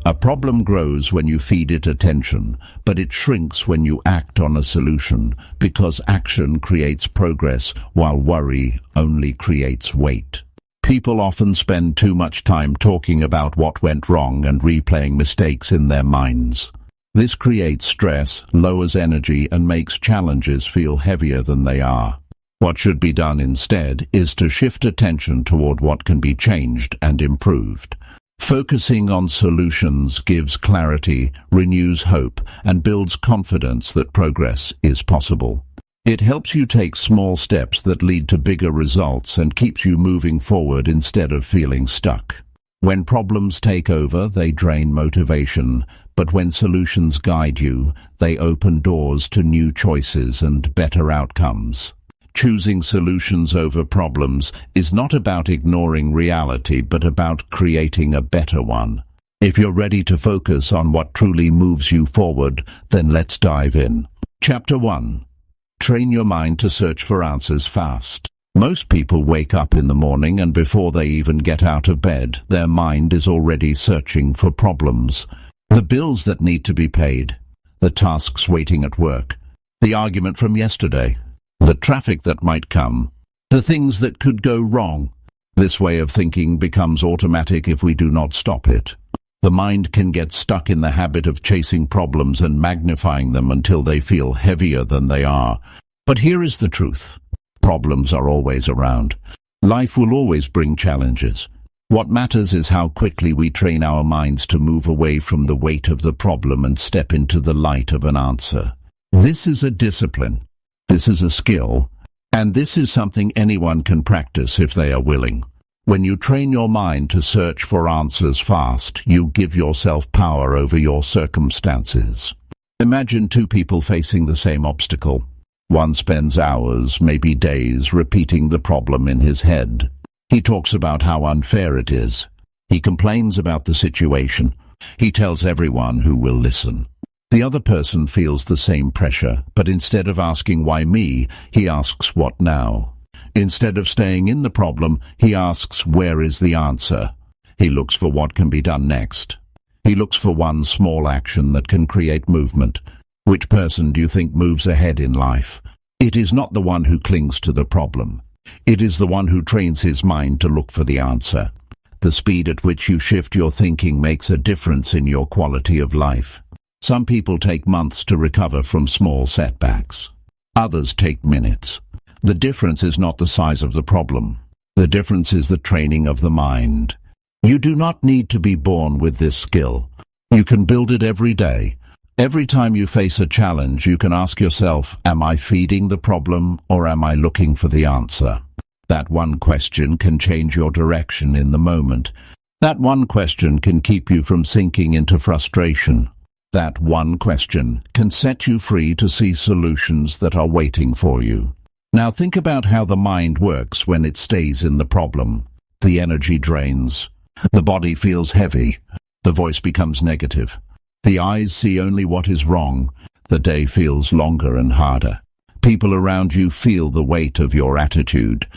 A problem grows when you feed it attention, but it shrinks when you act on a solution, because action creates progress, while worry only creates weight. People often spend too much time talking about what went wrong and replaying mistakes in their minds. This creates stress, lowers energy, and makes challenges feel heavier than they are. What should be done instead is to shift attention toward what can be changed and improved. Focusing on solutions gives clarity, renews hope, and builds confidence that progress is possible. It helps you take small steps that lead to bigger results and keeps you moving forward instead of feeling stuck. When problems take over, they drain motivation, but when solutions guide you, they open doors to new choices and better outcomes. Choosing solutions over problems is not about ignoring reality, but about creating a better one. If you're ready to focus on what truly moves you forward, then let's dive in. Chapter 1. Train your mind to search for answers fast. Most people wake up in the morning and before they even get out of bed, their mind is already searching for problems. The bills that need to be paid, the tasks waiting at work, the argument from yesterday, the traffic that might come, the things that could go wrong. This way of thinking becomes automatic if we do not stop it. The mind can get stuck in the habit of chasing problems and magnifying them until they feel heavier than they are. But here is the truth. Problems are always around. Life will always bring challenges. What matters is how quickly we train our minds to move away from the weight of the problem and step into the light of an answer. This is a discipline. This is a skill, and this is something anyone can practice if they are willing. When you train your mind to search for answers fast, you give yourself power over your circumstances. Imagine two people facing the same obstacle. One spends hours, maybe days, repeating the problem in his head. He talks about how unfair it is. He complains about the situation. He tells everyone who will listen. The other person feels the same pressure, but instead of asking why me, he asks what now. Instead of staying in the problem, he asks where is the answer. He looks for what can be done next. He looks for one small action that can create movement. Which person do you think moves ahead in life? It is not the one who clings to the problem. It is the one who trains his mind to look for the answer. The speed at which you shift your thinking makes a difference in your quality of life. Some people take months to recover from small setbacks. Others take minutes. The difference is not the size of the problem. The difference is the training of the mind. You do not need to be born with this skill. You can build it every day. Every time you face a challenge, you can ask yourself, am I feeding the problem or am I looking for the answer? That one question can change your direction in the moment. That one question can keep you from sinking into frustration. That one question can set you free to see solutions that are waiting for you. Now think about how the mind works when it stays in the problem. The energy drains. The body feels heavy. The voice becomes negative. The eyes see only what is wrong. The day feels longer and harder. People around you feel the weight of your attitude.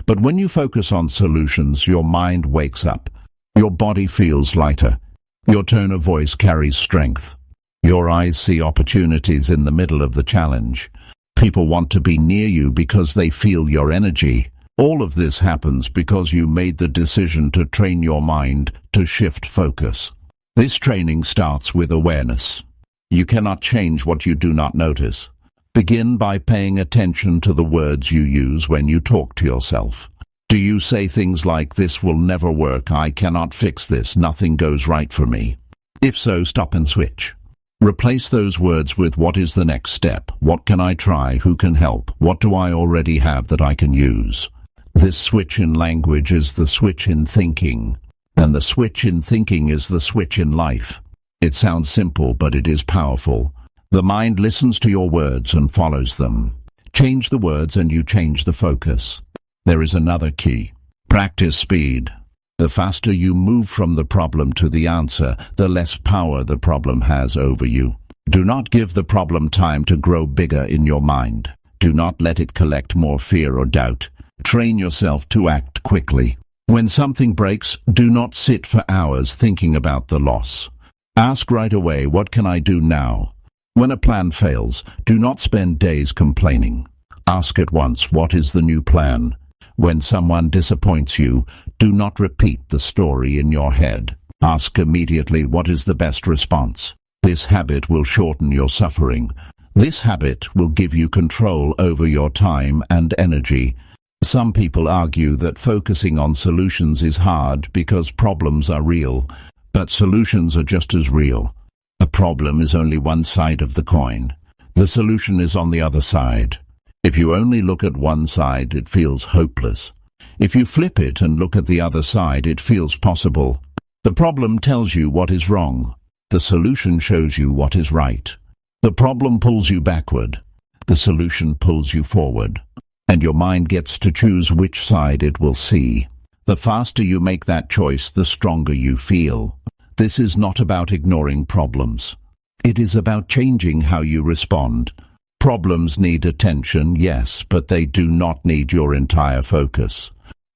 But when you focus on solutions, your mind wakes up. Your body feels lighter. Your tone of voice carries strength. Your eyes see opportunities in the middle of the challenge. People want to be near you because they feel your energy. All of this happens because you made the decision to train your mind to shift focus. This training starts with awareness. You cannot change what you do not notice. Begin by paying attention to the words you use when you talk to yourself. Do you say things like, "This will never work, I cannot fix this, nothing goes right for me"? If so, stop and switch. Replace those words with, what is the next step? What can I try? Who can help? What do I already have that I can use? This switch in language is the switch in thinking, and the switch in thinking is the switch in life. It sounds simple, but it is powerful. The mind listens to your words and follows them. Change the words and you change the focus. There is another key. Practice speed. The faster you move from the problem to the answer, the less power the problem has over you. Do not give the problem time to grow bigger in your mind. Do not let it collect more fear or doubt. Train yourself to act quickly. When something breaks, do not sit for hours thinking about the loss. Ask right away, what can I do now? When a plan fails, do not spend days complaining. Ask at once, what is the new plan? When someone disappoints you, do not repeat the story in your head. Ask immediately, what is the best response? This habit will shorten your suffering. This habit will give you control over your time and energy. Some people argue that focusing on solutions is hard because problems are real, but solutions are just as real. A problem is only one side of the coin. The solution is on the other side. If you only look at one side, it feels hopeless. If you flip it and look at the other side, it feels possible. The problem tells you what is wrong. The solution shows you what is right. The problem pulls you backward. The solution pulls you forward. And your mind gets to choose which side it will see. The faster you make that choice, the stronger you feel. This is not about ignoring problems. It is about changing how you respond. Problems need attention, yes, but they do not need your entire focus.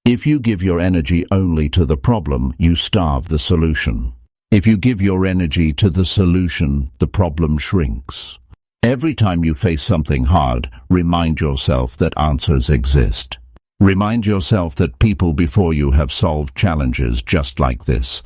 If you give your energy only to the problem, you starve the solution. If you give your energy to the solution, the problem shrinks. Every time you face something hard, remind yourself that answers exist. Remind yourself that people before you have solved challenges just like this.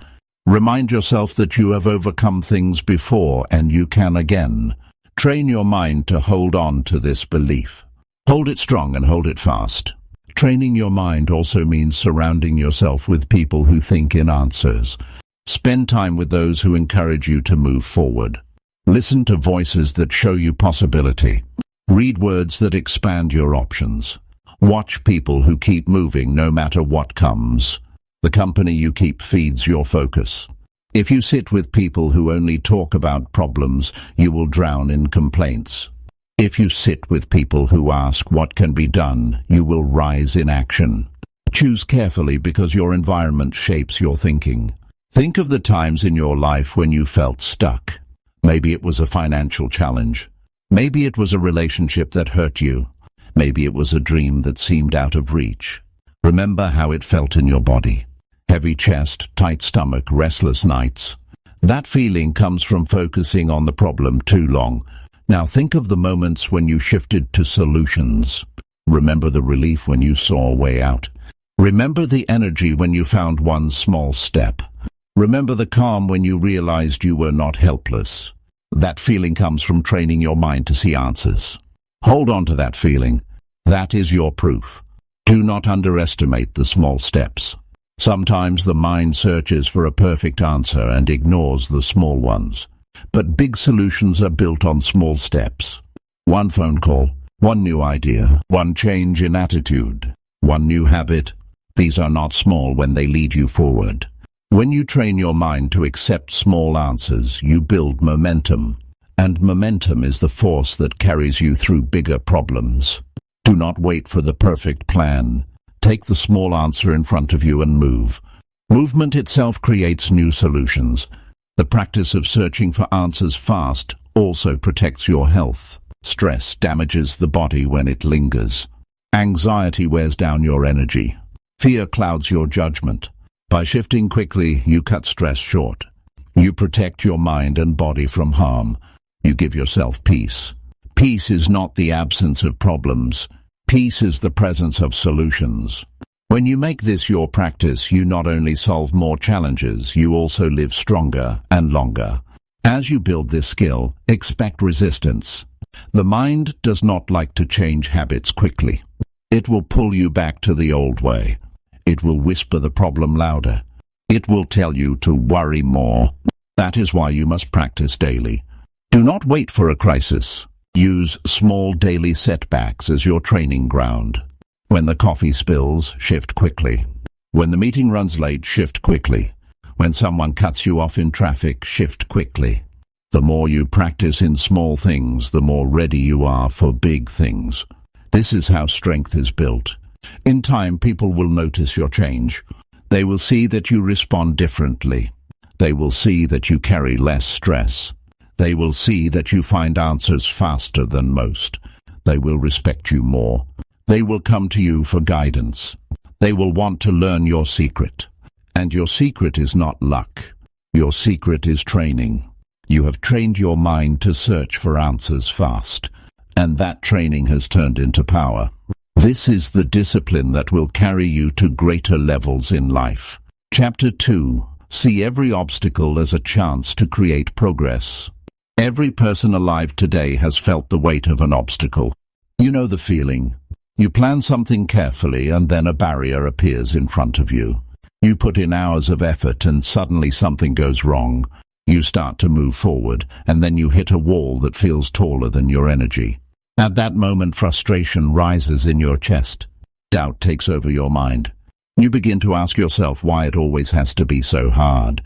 Remind yourself that you have overcome things before and you can again. Train your mind to hold on to this belief. Hold it strong and hold it fast. Training your mind also means surrounding yourself with people who think in answers. Spend time with those who encourage you to move forward. Listen to voices that show you possibility. Read words that expand your options. Watch people who keep moving no matter what comes. The company you keep feeds your focus. If you sit with people who only talk about problems, you will drown in complaints. If you sit with people who ask what can be done, you will rise in action. Choose carefully because your environment shapes your thinking. Think of the times in your life when you felt stuck. Maybe it was a financial challenge. Maybe it was a relationship that hurt you. Maybe it was a dream that seemed out of reach. Remember how it felt in your body. Heavy chest, tight stomach, restless nights. That feeling comes from focusing on the problem too long. Now think of the moments when you shifted to solutions. Remember the relief when you saw a way out. Remember the energy when you found one small step. Remember the calm when you realized you were not helpless. That feeling comes from training your mind to see answers. Hold on to that feeling. That is your proof. Do not underestimate the small steps. Sometimes the mind searches for a perfect answer and ignores the small ones. But big solutions are built on small steps. One phone call, one new idea, one change in attitude, one new habit. These are not small when they lead you forward. When you train your mind to accept small answers, you build momentum. And momentum is the force that carries you through bigger problems. Do not wait for the perfect plan. Take the small answer in front of you and move. Movement itself creates new solutions. The practice of searching for answers fast also protects your health. Stress damages the body when it lingers. Anxiety wears down your energy. Fear clouds your judgment. By shifting quickly, you cut stress short. You protect your mind and body from harm. You give yourself peace. Peace is not the absence of problems. Peace is the presence of solutions. When you make this your practice, you not only solve more challenges, you also live stronger and longer. As you build this skill, expect resistance. The mind does not like to change habits quickly. It will pull you back to the old way. It will whisper the problem louder. It will tell you to worry more. That is why you must practice daily. Do not wait for a crisis. Use small daily setbacks as your training ground. When the coffee spills, shift quickly. When the meeting runs late, shift quickly. When someone cuts you off in traffic, shift quickly. The more you practice in small things, the more ready you are for big things. This is how strength is built. In time, people will notice your change. They will see that you respond differently. They will see that you carry less stress. They will see that you find answers faster than most. They will respect you more. They will come to you for guidance. They will want to learn your secret. And your secret is not luck. Your secret is training. You have trained your mind to search for answers fast, and that training has turned into power. This is the discipline that will carry you to greater levels in life. Chapter 2. See every obstacle as a chance to create progress. Every person alive today has felt the weight of an obstacle. You know the feeling. You plan something carefully and then a barrier appears in front of you. You put in hours of effort and suddenly something goes wrong. You start to move forward and then you hit a wall that feels taller than your energy. At that moment, frustration rises in your chest. Doubt takes over your mind. You begin to ask yourself why it always has to be so hard.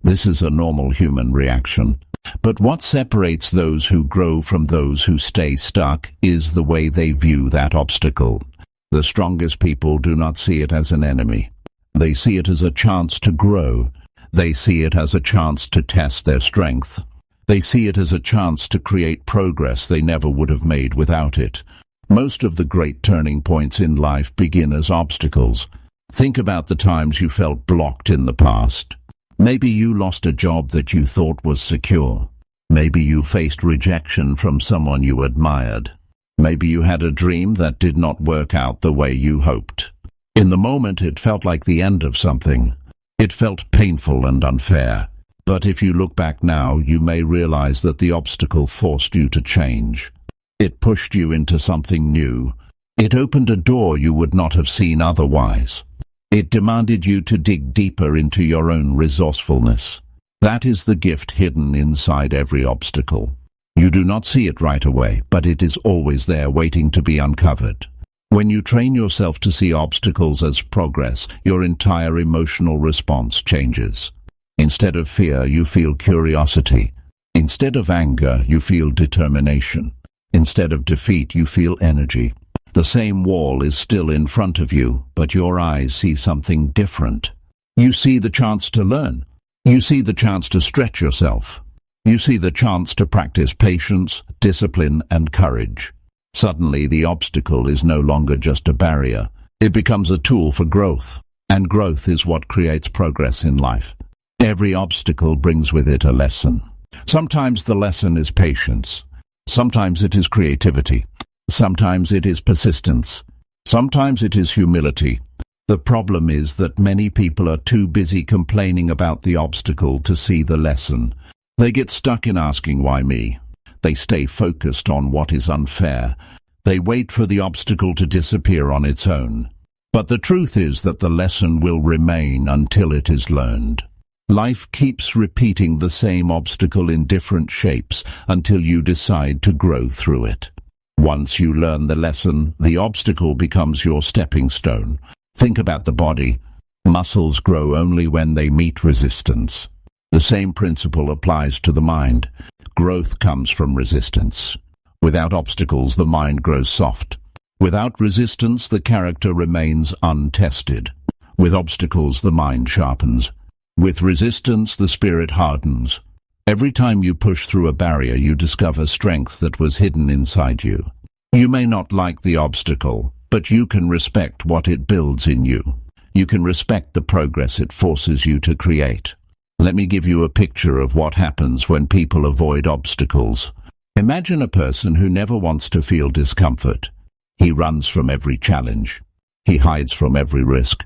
This is a normal human reaction. But what separates those who grow from those who stay stuck is the way they view that obstacle. The strongest people do not see it as an enemy. They see it as a chance to grow. They see it as a chance to test their strength. They see it as a chance to create progress they never would have made without it. Most of the great turning points in life begin as obstacles. Think about the times you felt blocked in the past. Maybe you lost a job that you thought was secure. Maybe you faced rejection from someone you admired. Maybe you had a dream that did not work out the way you hoped. In the moment, it felt like the end of something. It felt painful and unfair. But if you look back now, you may realize that the obstacle forced you to change. It pushed you into something new. It opened a door you would not have seen otherwise. It demanded you to dig deeper into your own resourcefulness. That is the gift hidden inside every obstacle. You do not see it right away, but it is always there waiting to be uncovered. When you train yourself to see obstacles as progress, your entire emotional response changes. Instead of fear, you feel curiosity. Instead of anger, you feel determination. Instead of defeat, you feel energy. The same wall is still in front of you, but your eyes see something different. You see the chance to learn. You see the chance to stretch yourself. You see the chance to practice patience, discipline, and courage. Suddenly, the obstacle is no longer just a barrier. It becomes a tool for growth. And growth is what creates progress in life. Every obstacle brings with it a lesson. Sometimes the lesson is patience. Sometimes it is creativity. Sometimes it is persistence. Sometimes it is humility. The problem is that many people are too busy complaining about the obstacle to see the lesson. They get stuck in asking, why me? They stay focused on what is unfair. They wait for the obstacle to disappear on its own. But the truth is that the lesson will remain until it is learned. Life keeps repeating the same obstacle in different shapes until you decide to grow through it. Once you learn the lesson, the obstacle becomes your stepping stone. Think about the body. Muscles grow only when they meet resistance. The same principle applies to the mind. Growth comes from resistance. Without obstacles, the mind grows soft. Without resistance, the character remains untested. With obstacles, the mind sharpens. With resistance, the spirit hardens. Every time you push through a barrier, you discover strength that was hidden inside you. You may not like the obstacle, but you can respect what it builds in you. You can respect the progress it forces you to create. Let me give you a picture of what happens when people avoid obstacles. Imagine a person who never wants to feel discomfort. He runs from every challenge. He hides from every risk.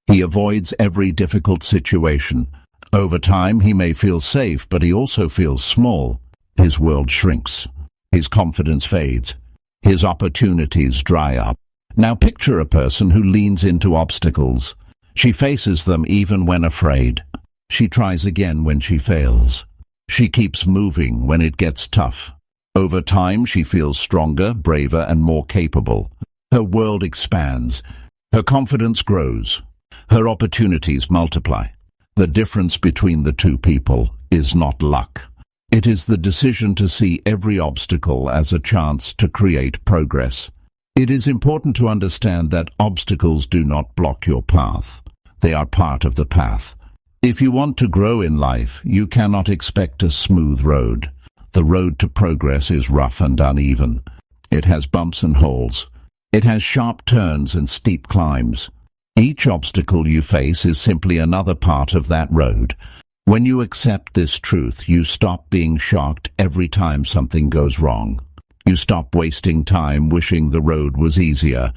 He avoids every difficult situation. Over time, he may feel safe, but he also feels small. His world shrinks. His confidence fades. His opportunities dry up. Now picture a person who leans into obstacles. She faces them even when afraid. She tries again when she fails. She keeps moving when it gets tough. Over time, she feels stronger, braver, and more capable. Her world expands. Her confidence grows. Her opportunities multiply. The difference between the two people is not luck. It is the decision to see every obstacle as a chance to create progress. It is important to understand that obstacles do not block your path. They are part of the path. If you want to grow in life, you cannot expect a smooth road. The road to progress is rough and uneven. It has bumps and holes. It has sharp turns and steep climbs. Each obstacle you face is simply another part of that road. When you accept this truth, you stop being shocked every time something goes wrong. You stop wasting time wishing the road was easier.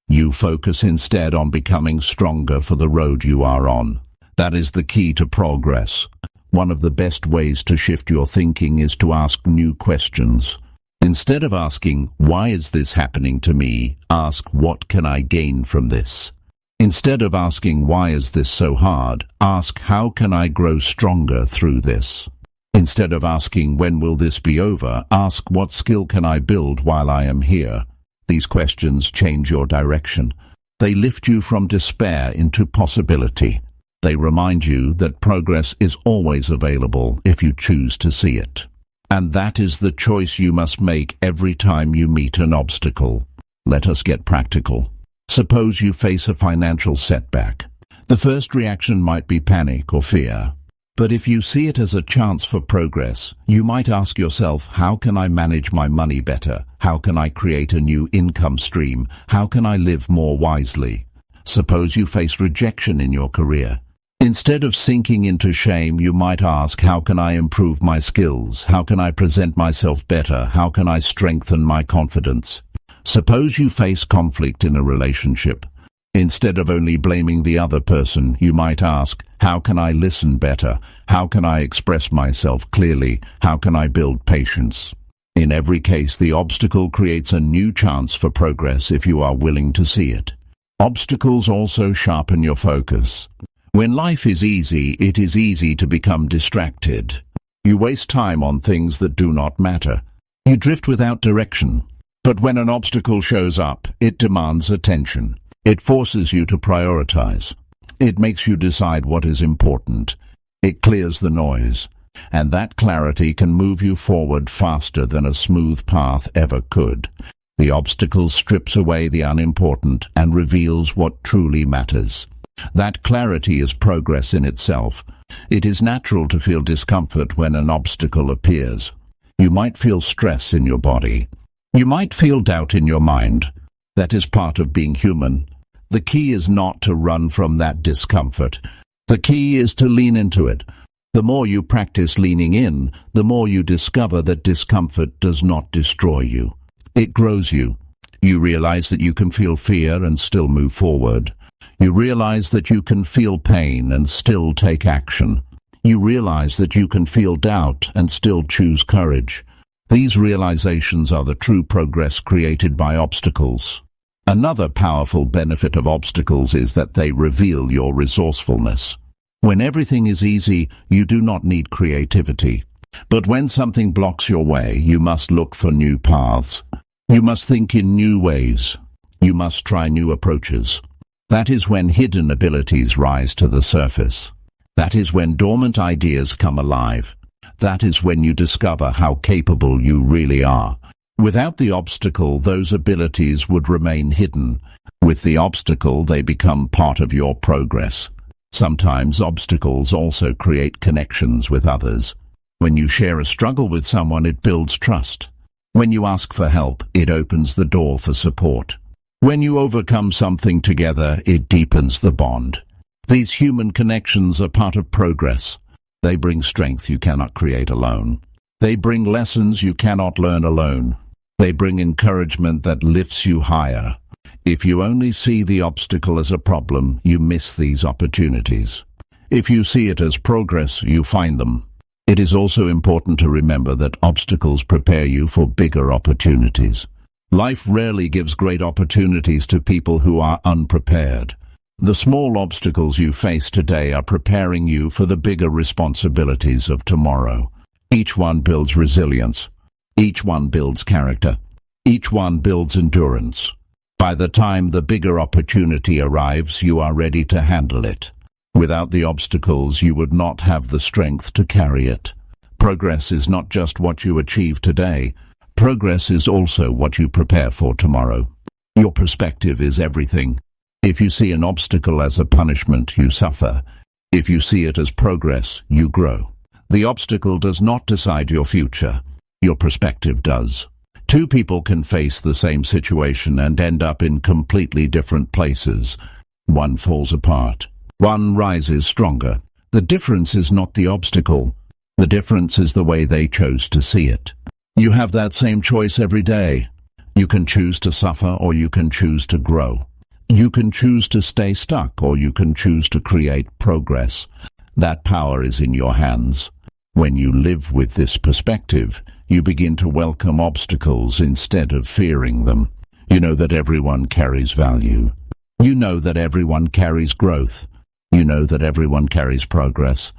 You focus instead on becoming stronger for the road you are on. That is the key to progress. One of the best ways to shift your thinking is to ask new questions. Instead of asking, "Why is this happening to me?" ask, "What can I gain from this?" Instead of asking, "Why is this so hard?" ask, "How can I grow stronger through this?" Instead of asking, "When will this be over?" ask, "What skill can I build while I am here?" These questions change your direction. They lift you from despair into possibility. They remind you that progress is always available if you choose to see it. And that is the choice you must make every time you meet an obstacle. Let us get practical. Suppose you face a financial setback. The first reaction might be panic or fear. But if you see it as a chance for progress, you might ask yourself, how can I manage my money better? How can I create a new income stream? How can I live more wisely? Suppose you face rejection in your career. Instead of sinking into shame, you might ask, how can I improve my skills? How can I present myself better? How can I strengthen my confidence? Suppose you face conflict in a relationship. Instead of only blaming the other person, you might ask, how can I listen better? How can I express myself clearly? How can I build patience? In every case, the obstacle creates a new chance for progress if you are willing to see it. Obstacles also sharpen your focus. When life is easy, it is easy to become distracted. You waste time on things that do not matter. You drift without direction. But when an obstacle shows up, it demands attention. It forces you to prioritize. It makes you decide what is important. It clears the noise. And that clarity can move you forward faster than a smooth path ever could. The obstacle strips away the unimportant and reveals what truly matters. That clarity is progress in itself. It is natural to feel discomfort when an obstacle appears. You might feel stress in your body. You might feel doubt in your mind. That is part of being human. The key is not to run from that discomfort. The key is to lean into it. The more you practice leaning in, the more you discover that discomfort does not destroy you. It grows you. You realize that you can feel fear and still move forward. You realize that you can feel pain and still take action. You realize that you can feel doubt and still choose courage. These realizations are the true progress created by obstacles. Another powerful benefit of obstacles is that they reveal your resourcefulness. When everything is easy, you do not need creativity. But when something blocks your way, you must look for new paths. You must think in new ways. You must try new approaches. That is when hidden abilities rise to the surface. That is when dormant ideas come alive. That is when you discover how capable you really are. Without the obstacle, those abilities would remain hidden. With the obstacle, they become part of your progress. Sometimes obstacles also create connections with others. When you share a struggle with someone, it builds trust. When you ask for help, it opens the door for support. When you overcome something together, it deepens the bond. These human connections are part of progress. They bring strength you cannot create alone. They bring lessons you cannot learn alone. They bring encouragement that lifts you higher. If you only see the obstacle as a problem, you miss these opportunities. If you see it as progress, you find them. It is also important to remember that obstacles prepare you for bigger opportunities. Life rarely gives great opportunities to people who are unprepared. The small obstacles you face today are preparing you for the bigger responsibilities of tomorrow. Each one builds resilience. Each one builds character. Each one builds endurance. By the time the bigger opportunity arrives, you are ready to handle it. Without the obstacles, you would not have the strength to carry it. Progress is not just what you achieve today. Progress is also what you prepare for tomorrow. Your perspective is everything. If you see an obstacle as a punishment, you suffer. If you see it as progress, you grow. The obstacle does not decide your future. Your perspective does. Two people can face the same situation and end up in completely different places. One falls apart. One rises stronger. The difference is not the obstacle. The difference is the way they chose to see it. You have that same choice every day. You can choose to suffer or you can choose to grow. You can choose to stay stuck or you can choose to create progress. That power is in your hands. When you live with this perspective, you begin to welcome obstacles instead of fearing them. You know that everyone carries value. You know that everyone carries growth. You know that everyone carries progress.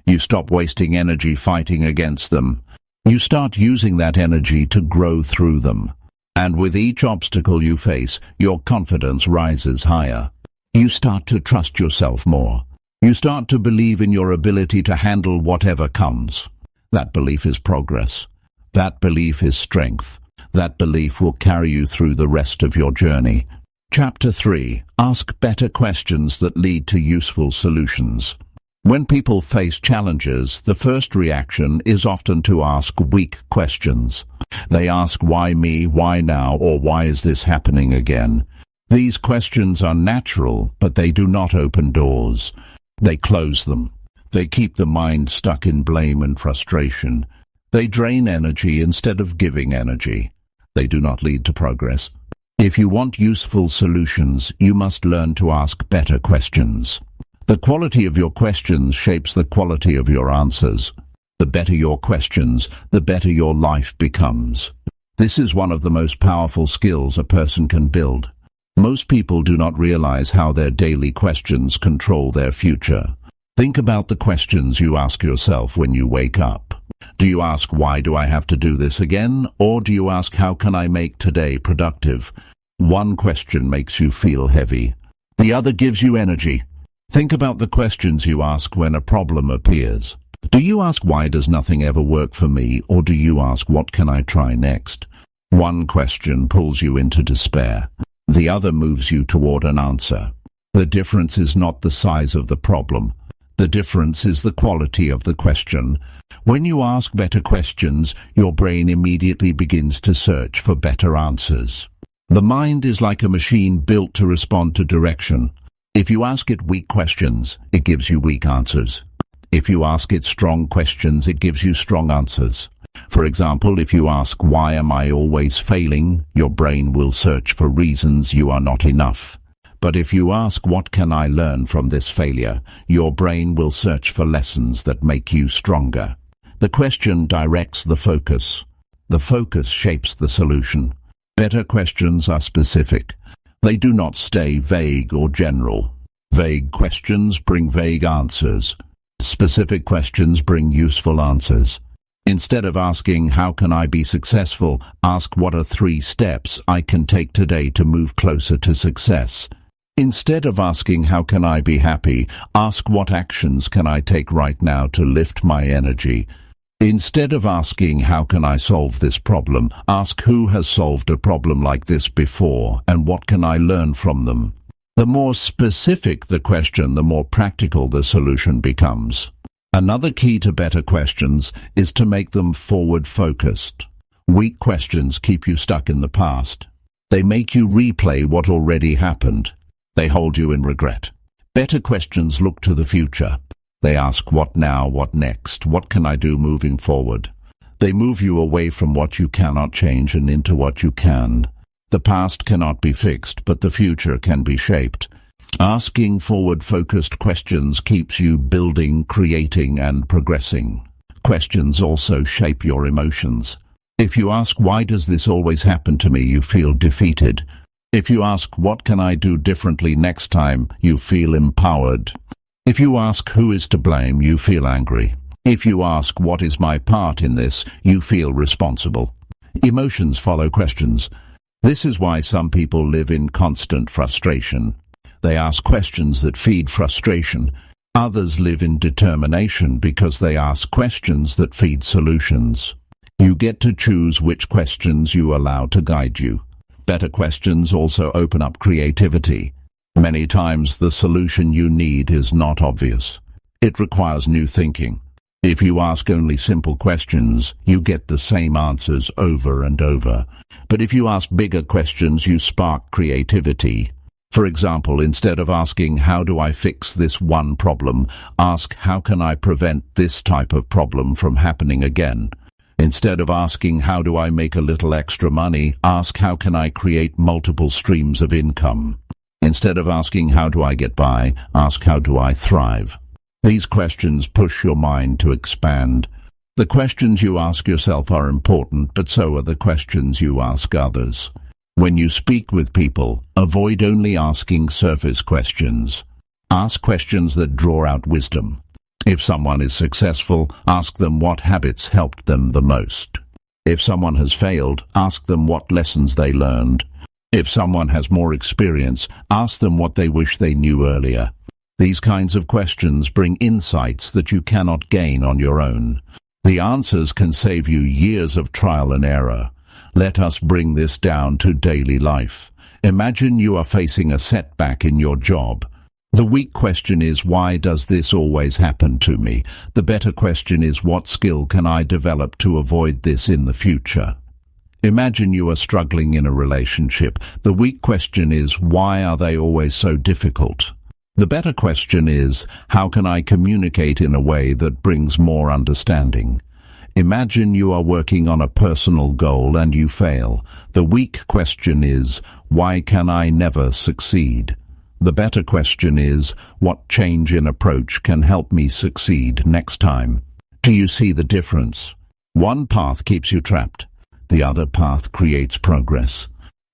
You stop wasting energy fighting against them. You start using that energy to grow through them. And with each obstacle you face, your confidence rises higher. You start to trust yourself more. You start to believe in your ability to handle whatever comes. That belief is progress. That belief is strength. That belief will carry you through the rest of your journey. Chapter 3. Ask better questions that lead to useful solutions. When people face challenges, the first reaction is often to ask weak questions. They ask, why me, why now, or why is this happening again? These questions are natural, but they do not open doors. They close them. They keep the mind stuck in blame and frustration. They drain energy instead of giving energy. They do not lead to progress. If you want useful solutions, you must learn to ask better questions. The quality of your questions shapes the quality of your answers. The better your questions, the better your life becomes. This is one of the most powerful skills a person can build. Most people do not realize how their daily questions control their future. Think about the questions you ask yourself when you wake up. Do you ask, why do I have to do this again? Or do you ask, how can I make today productive? One question makes you feel heavy. The other gives you energy. Think about the questions you ask when a problem appears. Do you ask, why does nothing ever work for me? Or do you ask, what can I try next? One question pulls you into despair. The other moves you toward an answer. The difference is not the size of the problem. The difference is the quality of the question. When you ask better questions, your brain immediately begins to search for better answers. The mind is like a machine built to respond to direction. If you ask it weak questions, it gives you weak answers. If you ask it strong questions, it gives you strong answers. For example, if you ask, why am I always failing? Your brain will search for reasons you are not enough. But if you ask, what can I learn from this failure? Your brain will search for lessons that make you stronger. The question directs the focus. The focus shapes the solution. Better questions are specific. They do not stay vague or general. Vague questions bring vague answers. Specific questions bring useful answers. Instead of asking, how can I be successful, ask, what are 3 steps I can take today to move closer to success? Instead of asking, how can I be happy, ask, what actions can I take right now to lift my energy? Instead of asking, how can I solve this problem, ask, who has solved a problem like this before, and what can I learn from them? The more specific the question, the more practical the solution becomes. Another key to better questions is to make them forward-focused. Weak questions keep you stuck in the past. They make you replay what already happened. They hold you in regret. Better questions look to the future. They ask, what now, what next, what can I do moving forward? They move you away from what you cannot change and into what you can. The past cannot be fixed, but the future can be shaped. Asking forward-focused questions keeps you building, creating, and progressing. Questions also shape your emotions. If you ask, why does this always happen to me, you feel defeated. If you ask, what can I do differently next time, you feel empowered. If you ask, who is to blame, you feel angry. If you ask, what is my part in this, you feel responsible. Emotions follow questions. This is why some people live in constant frustration. They ask questions that feed frustration. Others live in determination because they ask questions that feed solutions. You get to choose which questions you allow to guide you. Better questions also open up creativity. Many times the solution you need is not obvious. It requires new thinking. If you ask only simple questions, you get the same answers over and over. But if you ask bigger questions, you spark creativity. For example, instead of asking, how do I fix this one problem, ask, how can I prevent this type of problem from happening again? Instead of asking, how do I make a little extra money, ask, how can I create multiple streams of income? Instead of asking, how do I get by, ask, how do I thrive? These questions push your mind to expand. The questions you ask yourself are important, but so are the questions you ask others. When you speak with people, avoid only asking surface questions. Ask questions that draw out wisdom. If someone is successful, ask them what habits helped them the most. If someone has failed, ask them what lessons they learned. If someone has more experience, ask them what they wish they knew earlier. These kinds of questions bring insights that you cannot gain on your own. The answers can save you years of trial and error. Let us bring this down to daily life. Imagine you are facing a setback in your job. The weak question is, why does this always happen to me? The better question is, what skill can I develop to avoid this in the future? Imagine you are struggling in a relationship. The weak question is, why are they always so difficult? The better question is, how can I communicate in a way that brings more understanding? Imagine you are working on a personal goal and you fail. The weak question is, why can I never succeed? The better question is, what change in approach can help me succeed next time? Do you see the difference? One path keeps you trapped. The other path creates progress.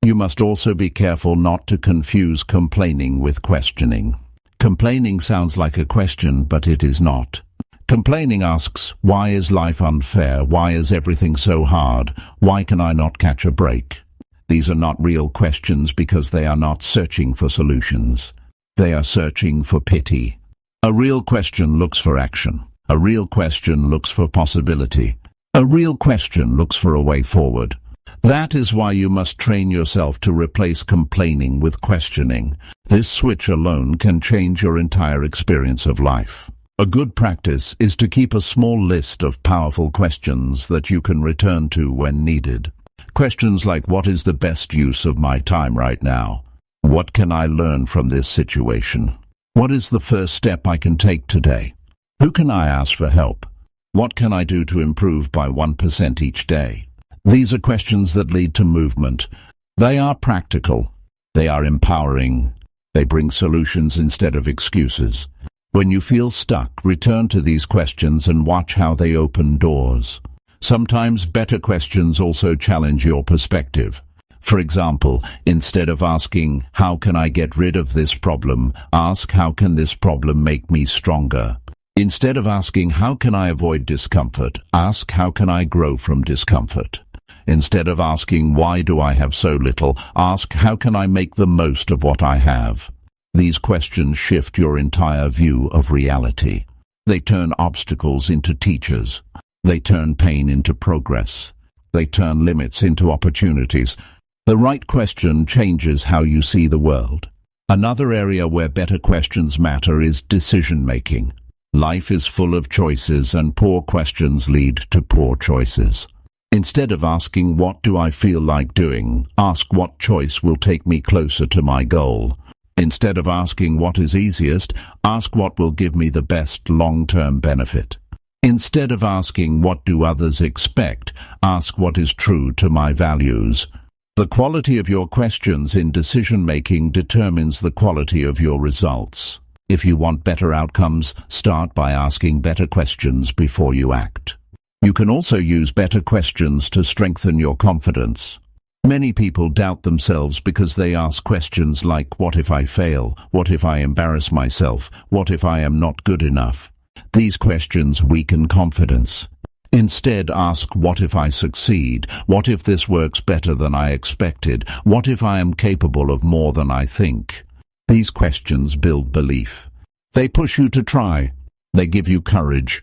You must also be careful not to confuse complaining with questioning. Complaining sounds like a question, but it is not. Complaining asks, why is life unfair? Why is everything so hard? Why can I not catch a break? These are not real questions because they are not searching for solutions. They are searching for pity. A real question looks for action. A real question looks for possibility. A real question looks for a way forward. That is why you must train yourself to replace complaining with questioning. This switch alone can change your entire experience of life. A good practice is to keep a small list of powerful questions that you can return to when needed. Questions like, what is the best use of my time right now? What can I learn from this situation? What is the first step I can take today? Who can I ask for help? What can I do to improve by 1% each day? These are questions that lead to movement. They are practical. They are empowering. They bring solutions instead of excuses. When you feel stuck, return to these questions and watch how they open doors. Sometimes better questions also challenge your perspective. For example, instead of asking, how can I get rid of this problem, ask, how can this problem make me stronger? Instead of asking, how can I avoid discomfort, ask, how can I grow from discomfort? Instead of asking, why do I have so little, ask, how can I make the most of what I have? These questions shift your entire view of reality. They turn obstacles into teachers. They turn pain into progress. They turn limits into opportunities. The right question changes how you see the world. Another area where better questions matter is decision-making. Life is full of choices, and poor questions lead to poor choices. Instead of asking, what do I feel like doing, ask, what choice will take me closer to my goal? Instead of asking what is easiest, ask what will give me the best long-term benefit. Instead of asking what do others expect, ask what is true to my values. The quality of your questions in decision-making determines the quality of your results. If you want better outcomes, start by asking better questions before you act. You can also use better questions to strengthen your confidence. Many people doubt themselves because they ask questions like, what if I fail? What if I embarrass myself? What if I am not good enough? These questions weaken confidence. Instead, ask, what if I succeed? What if this works better than I expected? What if I am capable of more than I think? These questions build belief. They push you to try. They give you courage.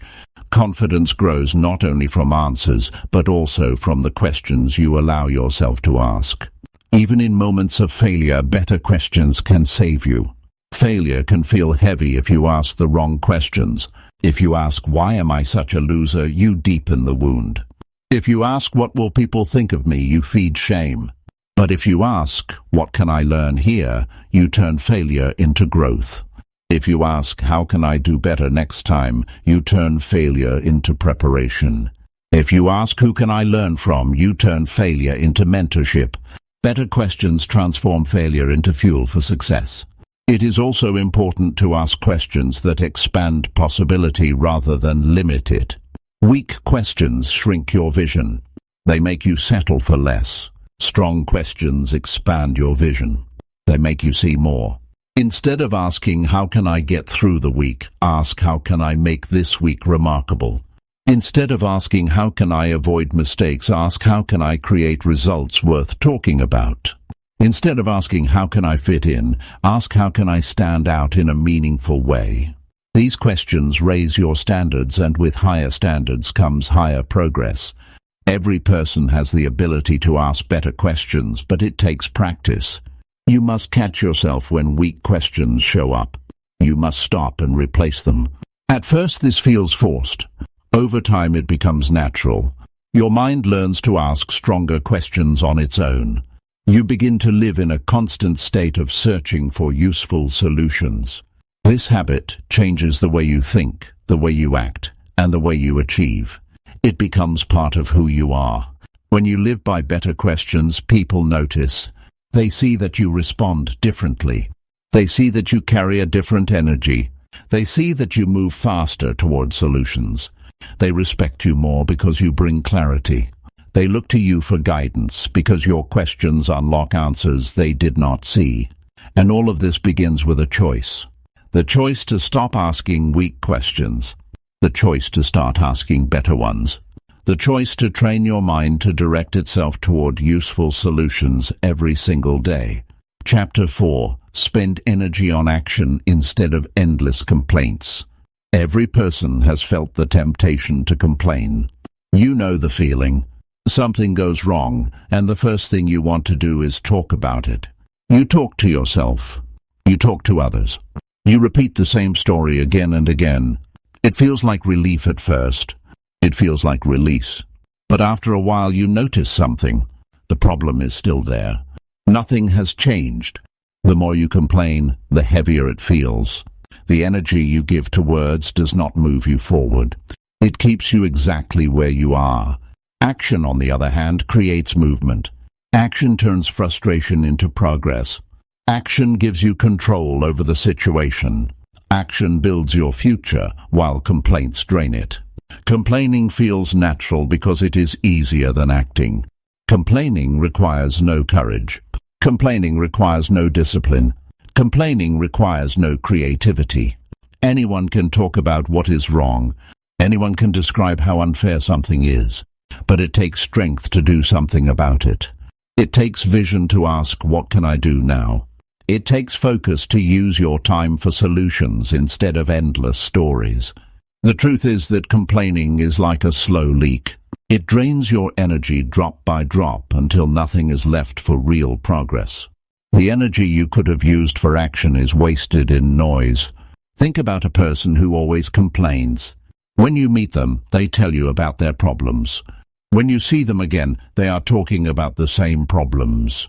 Confidence grows not only from answers, but also from the questions you allow yourself to ask. Even in moments of failure, better questions can save you. Failure can feel heavy if you ask the wrong questions. If you ask, why am I such a loser, you deepen the wound. If you ask, what will people think of me, you feed shame. But if you ask, what can I learn here, you turn failure into growth. If you ask, how can I do better next time, you turn failure into preparation. If you ask, who can I learn from, you turn failure into mentorship. Better questions transform failure into fuel for success. It is also important to ask questions that expand possibility rather than limit it. Weak questions shrink your vision. They make you settle for less. Strong questions expand your vision. They make you see more. Instead of asking, how can I get through the week, ask, how can I make this week remarkable? Instead of asking, how can I avoid mistakes, ask, how can I create results worth talking about? Instead of asking, how can I fit in, ask, how can I stand out in a meaningful way? These questions raise your standards, and with higher standards comes higher progress. Every person has the ability to ask better questions, but it takes practice. You must catch yourself when weak questions show up. You must stop and replace them. At first this feels forced. Over time it becomes natural. Your mind learns to ask stronger questions on its own. You begin to live in a constant state of searching for useful solutions. This habit changes the way you think, the way you act, and the way you achieve. It becomes part of who you are. When you live by better questions, people notice. They see that you respond differently. They see that you carry a different energy. They see that you move faster toward solutions. They respect you more because you bring clarity. They look to you for guidance because your questions unlock answers they did not see. And all of this begins with a choice. The choice to stop asking weak questions. The choice to start asking better ones. The choice to train your mind to direct itself toward useful solutions every single day. Chapter 4. Spend energy on action instead of endless complaints. Every person has felt the temptation to complain. You know the feeling. Something goes wrong, and the first thing you want to do is talk about it. You talk to yourself. You talk to others. You repeat the same story again and again. It feels like relief at first. It feels like release. But after a while you notice something. The problem is still there. Nothing has changed. The more you complain, the heavier it feels. The energy you give to words does not move you forward. It keeps you exactly where you are. Action, on the other hand, creates movement. Action turns frustration into progress. Action gives you control over the situation. Action builds your future, while complaints drain it. Complaining feels natural because it is easier than acting. Complaining requires no courage. Complaining requires no discipline. Complaining requires no creativity. Anyone can talk about what is wrong. Anyone can describe how unfair something is. But it takes strength to do something about it. It takes vision to ask, what can I do now? It takes focus to use your time for solutions instead of endless stories. The truth is that complaining is like a slow leak. It drains your energy drop by drop until nothing is left for real progress. The energy you could have used for action is wasted in noise. Think about a person who always complains. When you meet them, they tell you about their problems. When you see them again, they are talking about the same problems.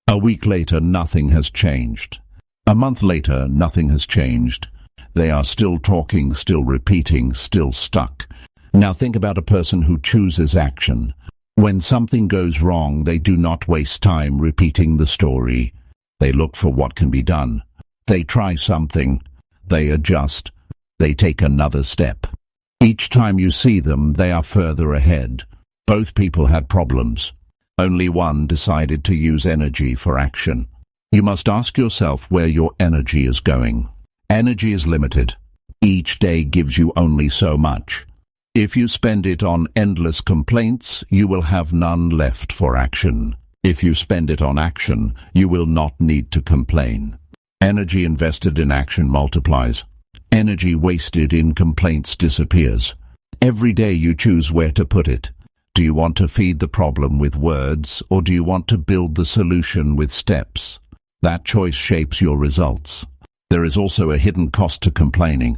A week later, nothing has changed. A month later, nothing has changed. They are still talking, still repeating, still stuck. Now think about a person who chooses action. When something goes wrong, they do not waste time repeating the story. They look for what can be done. They try something. They adjust. They take another step. Each time you see them, they are further ahead. Both people had problems. Only one decided to use energy for action. You must ask yourself where your energy is going. Energy is limited. Each day gives you only so much. If you spend it on endless complaints, you will have none left for action. If you spend it on action, you will not need to complain. Energy invested in action multiplies. Energy wasted in complaints disappears. Every day you choose where to put it. Do you want to feed the problem with words, or do you want to build the solution with steps? That choice shapes your results. There is also a hidden cost to complaining.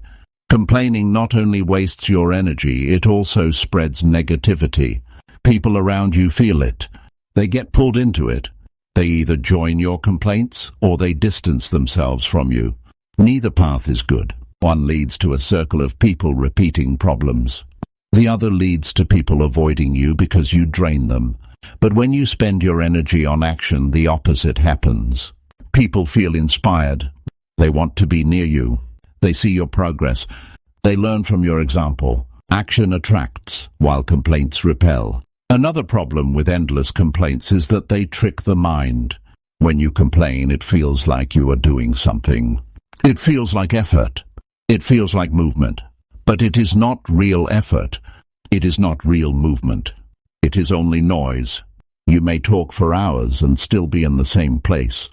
Complaining not only wastes your energy, it also spreads negativity. People around you feel it. They get pulled into it. They either join your complaints or they distance themselves from you. Neither path is good. One leads to a circle of people repeating problems. The other leads to people avoiding you because you drain them. But when you spend your energy on action, the opposite happens. People feel inspired. They want to be near you. They see your progress. They learn from your example. Action attracts, while complaints repel. Another problem with endless complaints is that they trick the mind. When you complain, it feels like you are doing something. It feels like effort. It feels like movement. But it is not real effort. It is not real movement. It is only noise. You may talk for hours and still be in the same place.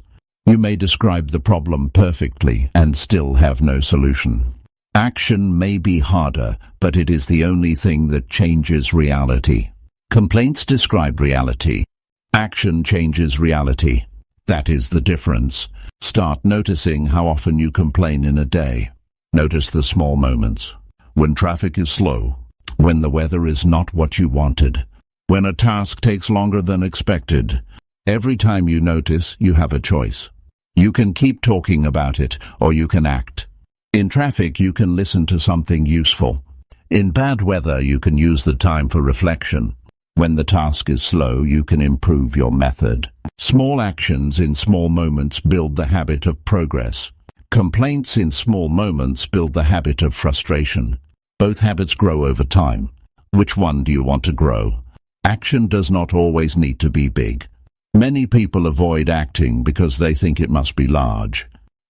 You may describe the problem perfectly and still have no solution. Action may be harder, but it is the only thing that changes reality. Complaints describe reality. Action changes reality. That is the difference. Start noticing how often you complain in a day. Notice the small moments. When traffic is slow. When the weather is not what you wanted. When a task takes longer than expected. Every time you notice, you have a choice. You can keep talking about it, or you can act. In traffic, you can listen to something useful. In bad weather, you can use the time for reflection. When the task is slow, you can improve your method. Small actions in small moments build the habit of progress. Complaints in small moments build the habit of frustration. Both habits grow over time. Which one do you want to grow? Action does not always need to be big. Many people avoid acting because they think it must be large.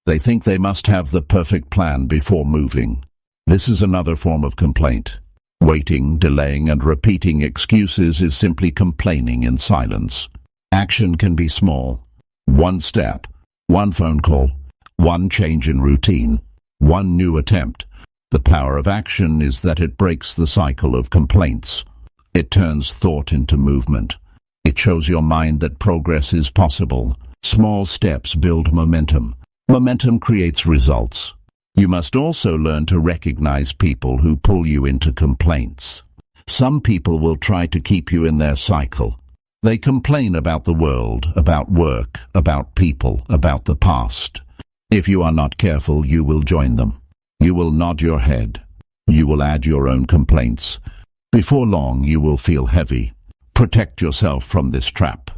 They think they must have the perfect plan before moving. This is another form of complaint. Waiting, delaying, and repeating excuses is simply complaining in silence. Action can be small. One step, one phone call, one change in routine, one new attempt. The power of action is that it breaks the cycle of complaints. It turns thought into movement. It shows your mind that progress is possible. Small steps build momentum. Momentum creates results. You must also learn to recognize people who pull you into complaints. Some people will try to keep you in their cycle. They complain about the world, about work, about people, about the past. If you are not careful, you will join them. You will nod your head. You will add your own complaints. Before long, you will feel heavy. Protect yourself from this trap.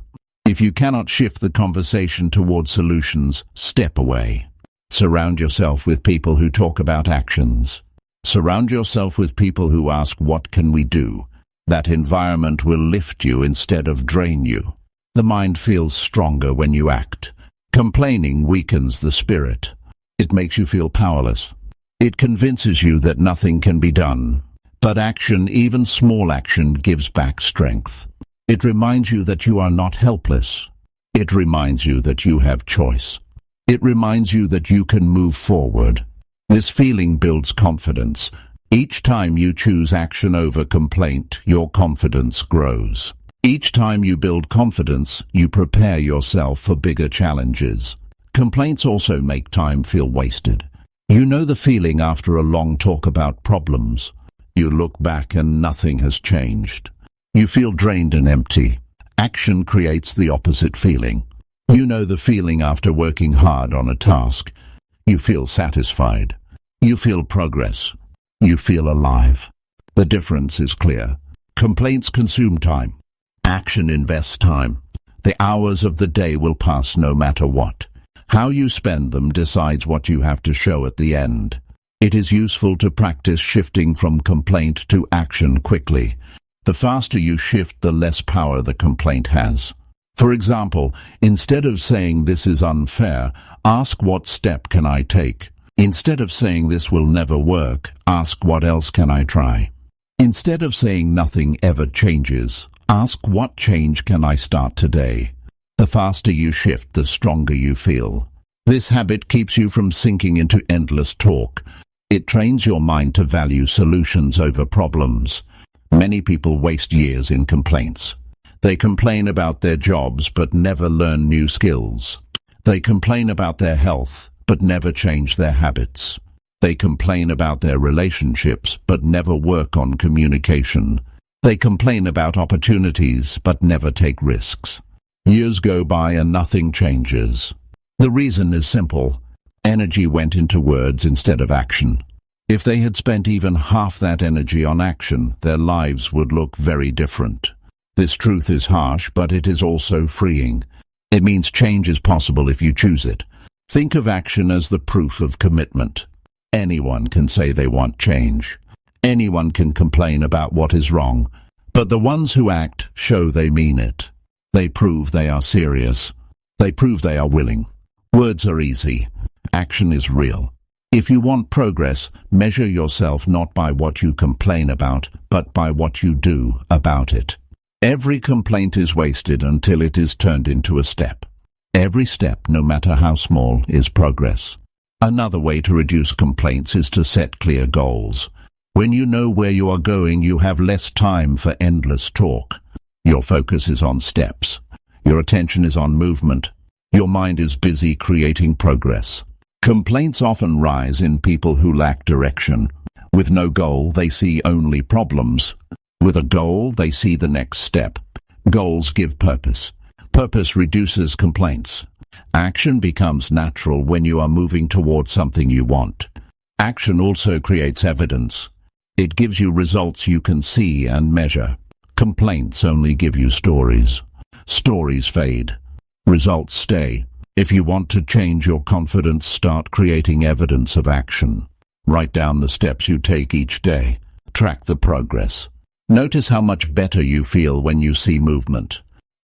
If you cannot shift the conversation toward solutions, step away. Surround yourself with people who talk about actions. Surround yourself with people who ask, "What can we do?" That environment will lift you instead of drain you. The mind feels stronger when you act. Complaining weakens the spirit. It makes you feel powerless. It convinces you that nothing can be done. But action, even small action, gives back strength. It reminds you that you are not helpless. It reminds you that you have choice. It reminds you that you can move forward. This feeling builds confidence. Each time you choose action over complaint, your confidence grows. Each time you build confidence, you prepare yourself for bigger challenges. Complaints also make time feel wasted. You know the feeling after a long talk about problems. You look back and nothing has changed. You feel drained and empty. Action creates the opposite feeling. You know the feeling after working hard on a task. You feel satisfied. You feel progress. You feel alive. The difference is clear. Complaints consume time. Action invests time. The hours of the day will pass no matter what. How you spend them decides what you have to show at the end. It is useful to practice shifting from complaint to action quickly. The faster you shift, the less power the complaint has. For example, instead of saying "this is unfair," ask "what step can I take?" Instead of saying "this will never work," ask "what else can I try?" Instead of saying "nothing ever changes," ask "what change can I start today?" The faster you shift, the stronger you feel. This habit keeps you from sinking into endless talk. It trains your mind to value solutions over problems. Many people waste years in complaints. They complain about their jobs but never learn new skills. They complain about their health but never change their habits. They complain about their relationships but never work on communication. They complain about opportunities but never take risks. Years go by and nothing changes. The reason is simple. Energy went into words instead of action. If they had spent even half that energy on action, their lives would look very different. This truth is harsh, but it is also freeing. It means change is possible if you choose it. Think of action as the proof of commitment. Anyone can say they want change. Anyone can complain about what is wrong. But the ones who act show they mean it. They prove they are serious. They prove they are willing. Words are easy. Action is real. If you want progress, measure yourself not by what you complain about, but by what you do about it. Every complaint is wasted until it is turned into a step. Every step, no matter how small, is progress. Another way to reduce complaints is to set clear goals. When you know where you are going, you have less time for endless talk. Your focus is on steps. Your attention is on movement. Your mind is busy creating progress. Complaints often rise in people who lack direction. With no goal, they see only problems. With a goal, they see the next step. Goals give purpose. Purpose reduces complaints. Action becomes natural when you are moving towards something you want. Action also creates evidence. It gives you results you can see and measure. Complaints only give you stories. Stories fade. Results stay. If you want to change your confidence, start creating evidence of action. Write down the steps you take each day. Track the progress. Notice how much better you feel when you see movement.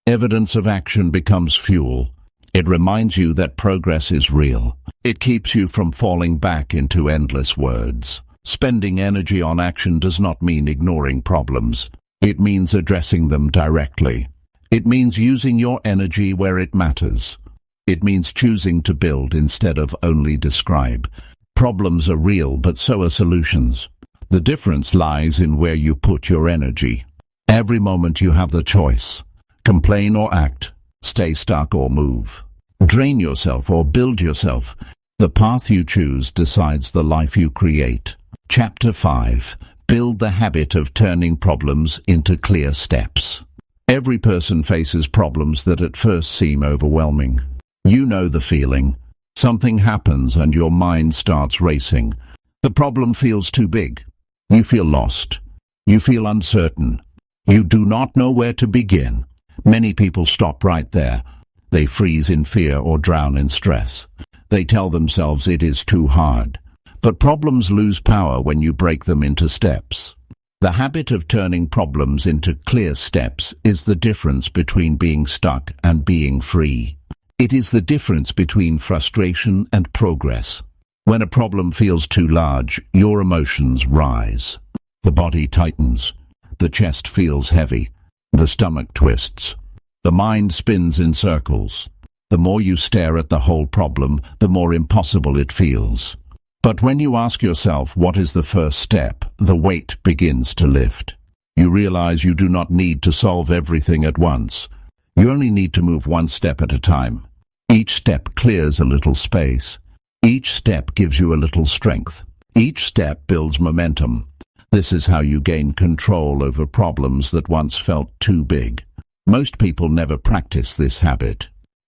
Evidence of action becomes fuel. It reminds you that progress is real. It keeps you from falling back into endless words. Spending energy on action does not mean ignoring problems. It means addressing them directly. It means using your energy where it matters. It means choosing to build instead of only describe. Problems are real, but so are solutions. The difference lies in where you put your energy. Every moment you have the choice. Complain or act. Stay stuck or move. Drain yourself or build yourself. The path you choose decides the life you create. Chapter 5. Build the habit of turning problems into clear steps. Every person faces problems that at first seem overwhelming. You know the feeling. Something happens and your mind starts racing. The problem feels too big. You feel lost. You feel uncertain. You do not know where to begin. Many people stop right there. They freeze in fear or drown in stress. They tell themselves it is too hard. But problems lose power when you break them into steps. The habit of turning problems into clear steps is the difference between being stuck and being free. It is the difference between frustration and progress. When a problem feels too large, your emotions rise. The body tightens. The chest feels heavy. The stomach twists. The mind spins in circles. The more you stare at the whole problem, the more impossible it feels. But when you ask yourself what is the first step, the weight begins to lift. You realize you do not need to solve everything at once. You only need to move one step at a time. Each step clears a little space. Each step gives you a little strength. Each step builds momentum. This is how you gain control over problems that once felt too big. Most people never practice this habit.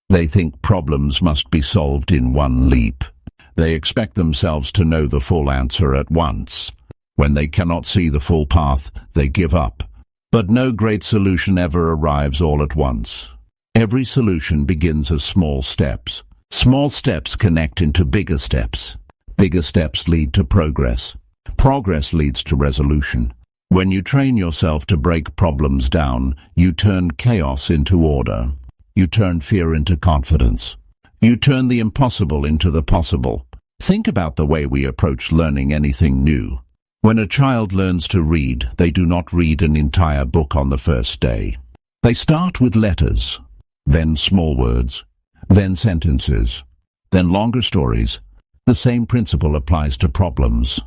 They think problems must be solved in one leap. They expect themselves to know the full answer at once. When they cannot see the full path, they give up. But no great solution ever arrives all at once. Every solution begins as small steps. Small steps connect into bigger steps. Bigger steps lead to progress. Progress leads to resolution. When you train yourself to break problems down, you turn chaos into order. You turn fear into confidence. You turn the impossible into the possible. Think about the way we approach learning anything new. When a child learns to read, they do not read an entire book on the first day. They start with letters, then small words, then sentences, then longer stories. The same principle applies to problems.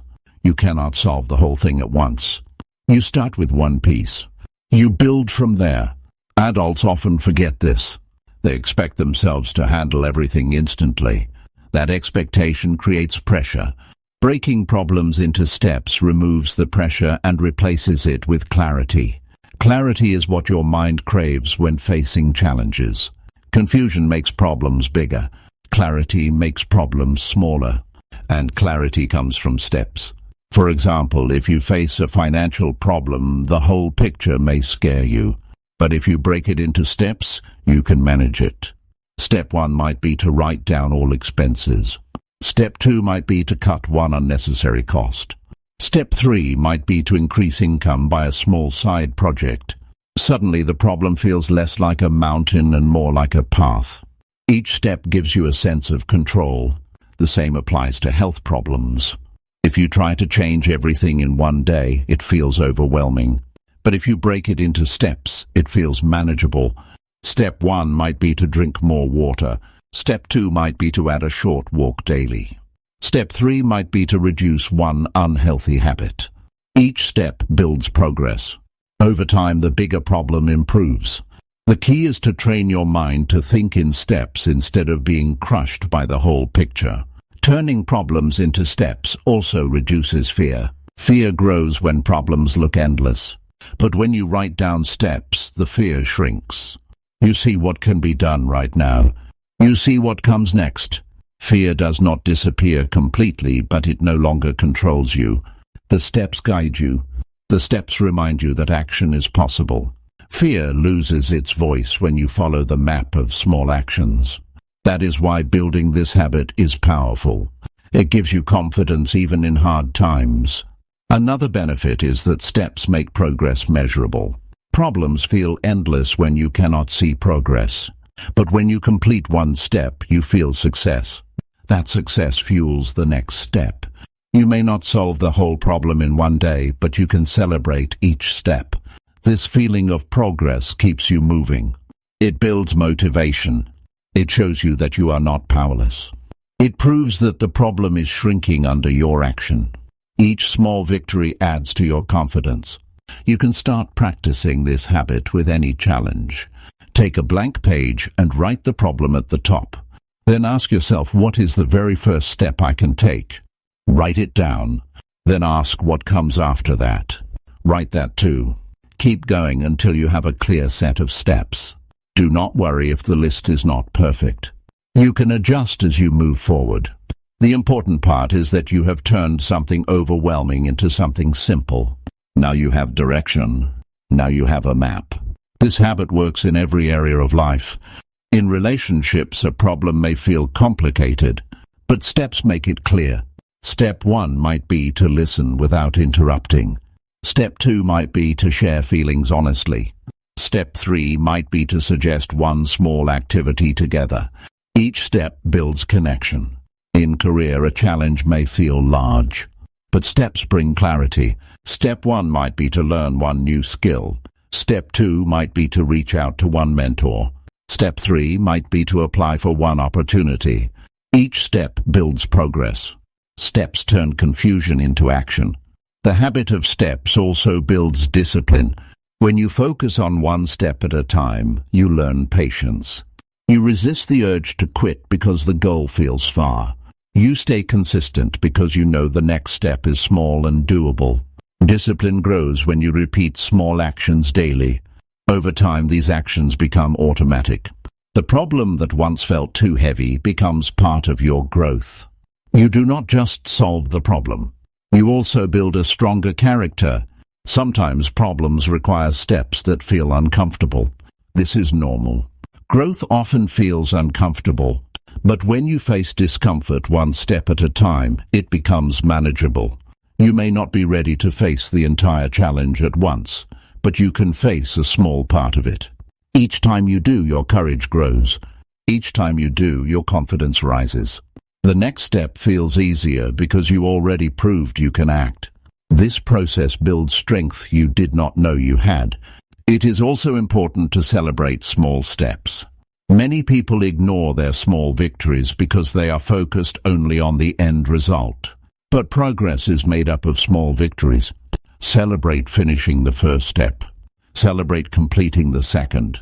You cannot solve the whole thing at once. You start with one piece. You build from there. Adults often forget this. They expect themselves to handle everything instantly. That expectation creates pressure. Breaking problems into steps removes the pressure and replaces it with clarity. Clarity is what your mind craves when facing challenges. Confusion makes problems bigger. Clarity makes problems smaller. And clarity comes from steps. For example, if you face a financial problem, the whole picture may scare you. But if you break it into steps, you can manage it. Step 1 might be to write down all expenses. Step 2 might be to cut one unnecessary cost. Step 3 might be to increase income by a small side project. Suddenly the problem feels less like a mountain and more like a path. Each step gives you a sense of control. The same applies to health problems. If you try to change everything in one day, it feels overwhelming. But if you break it into steps, it feels manageable. Step 1 might be to drink more water. Step 2 might be to add a short walk daily. Step 3 might be to reduce one unhealthy habit. Each step builds progress. Over time, the bigger problem improves. The key is to train your mind to think in steps instead of being crushed by the whole picture. Turning problems into steps also reduces fear. Fear grows when problems look endless. But when you write down steps, the fear shrinks. You see what can be done right now. You see what comes next. Fear does not disappear completely, but it no longer controls you. The steps guide you. The steps remind you that action is possible. Fear loses its voice when you follow the map of small actions. That is why building this habit is powerful. It gives you confidence even in hard times. Another benefit is that steps make progress measurable. Problems feel endless when you cannot see progress. But when you complete one step, you feel success. That success fuels the next step. You may not solve the whole problem in one day, but you can celebrate each step. This feeling of progress keeps you moving. It builds motivation. It shows you that you are not powerless. It proves that the problem is shrinking under your action. Each small victory adds to your confidence. You can start practicing this habit with any challenge. Take a blank page and write the problem at the top. Then ask yourself, what is the very first step I can take? Write it down. Then ask what comes after that. Write that too. Keep going until you have a clear set of steps. Do not worry if the list is not perfect. You can adjust as you move forward. The important part is that you have turned something overwhelming into something simple. Now you have direction. Now you have a map. This habit works in every area of life. In relationships, a problem may feel complicated, but steps make it clear. Step 1 might be to listen without interrupting. Step 2 might be to share feelings honestly. Step 3 might be to suggest one small activity together. Each step builds connection. In career, a challenge may feel large, but steps bring clarity. Step 1 might be to learn one new skill. Step 2 might be to reach out to one mentor. Step 3 might be to apply for one opportunity. Each step builds progress. Steps turn confusion into action. The habit of steps also builds discipline. When you focus on one step at a time, you learn patience. You resist the urge to quit because the goal feels far. You stay consistent because you know the next step is small and doable. Discipline grows when you repeat small actions daily. Over time, these actions become automatic. The problem that once felt too heavy becomes part of your growth. You do not just solve the problem. You also build a stronger character. Sometimes problems require steps that feel uncomfortable. This is normal. Growth often feels uncomfortable, but when you face discomfort one step at a time, it becomes manageable. You may not be ready to face the entire challenge at once, but you can face a small part of it. Each time you do, your courage grows. Each time you do, your confidence rises. The next step feels easier because you already proved you can act. This process builds strength you did not know you had. It is also important to celebrate small steps. Many people ignore their small victories because they are focused only on the end result. But progress is made up of small victories. Celebrate finishing the first step. Celebrate completing the second.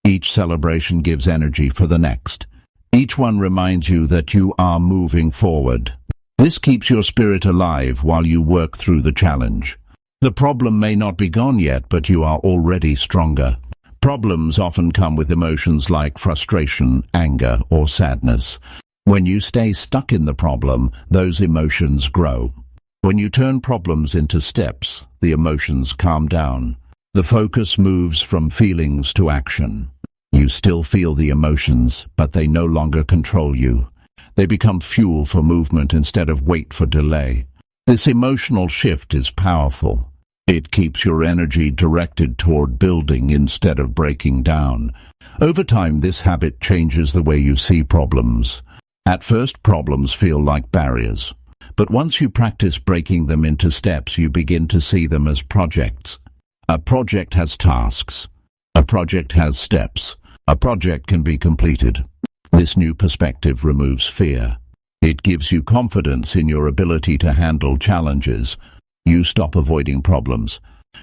Each celebration gives energy for the next. Each one reminds you that you are moving forward. This keeps your spirit alive while you work through the challenge. The problem may not be gone yet, but you are already stronger. Problems often come with emotions like frustration, anger, or sadness. When you stay stuck in the problem, those emotions grow. When you turn problems into steps, the emotions calm down. The focus moves from feelings to action. You still feel the emotions, but they no longer control you. They become fuel for movement instead of weight for delay. This emotional shift is powerful. It keeps your energy directed toward building instead of breaking down. Over time, this habit changes the way you see problems. At first, problems feel like barriers. But once you practice breaking them into steps, you begin to see them as projects. A project has tasks. A project has steps. A project can be completed. This new perspective removes fear. It gives you confidence in your ability to handle challenges. You stop avoiding problems.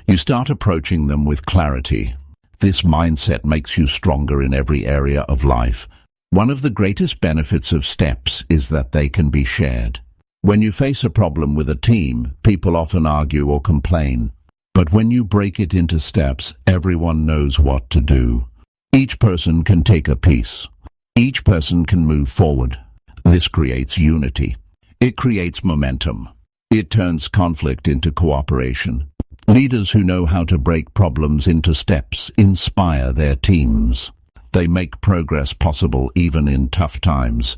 You start approaching them with clarity. This mindset makes you stronger in every area of life. One of the greatest benefits of steps is that they can be shared. When you face a problem with a team, people often argue or complain. But when you break it into steps, everyone knows what to do. Each person can take a piece. Each person can move forward. This creates unity. It creates momentum. It turns conflict into cooperation. Leaders who know how to break problems into steps inspire their teams. They make progress possible even in tough times.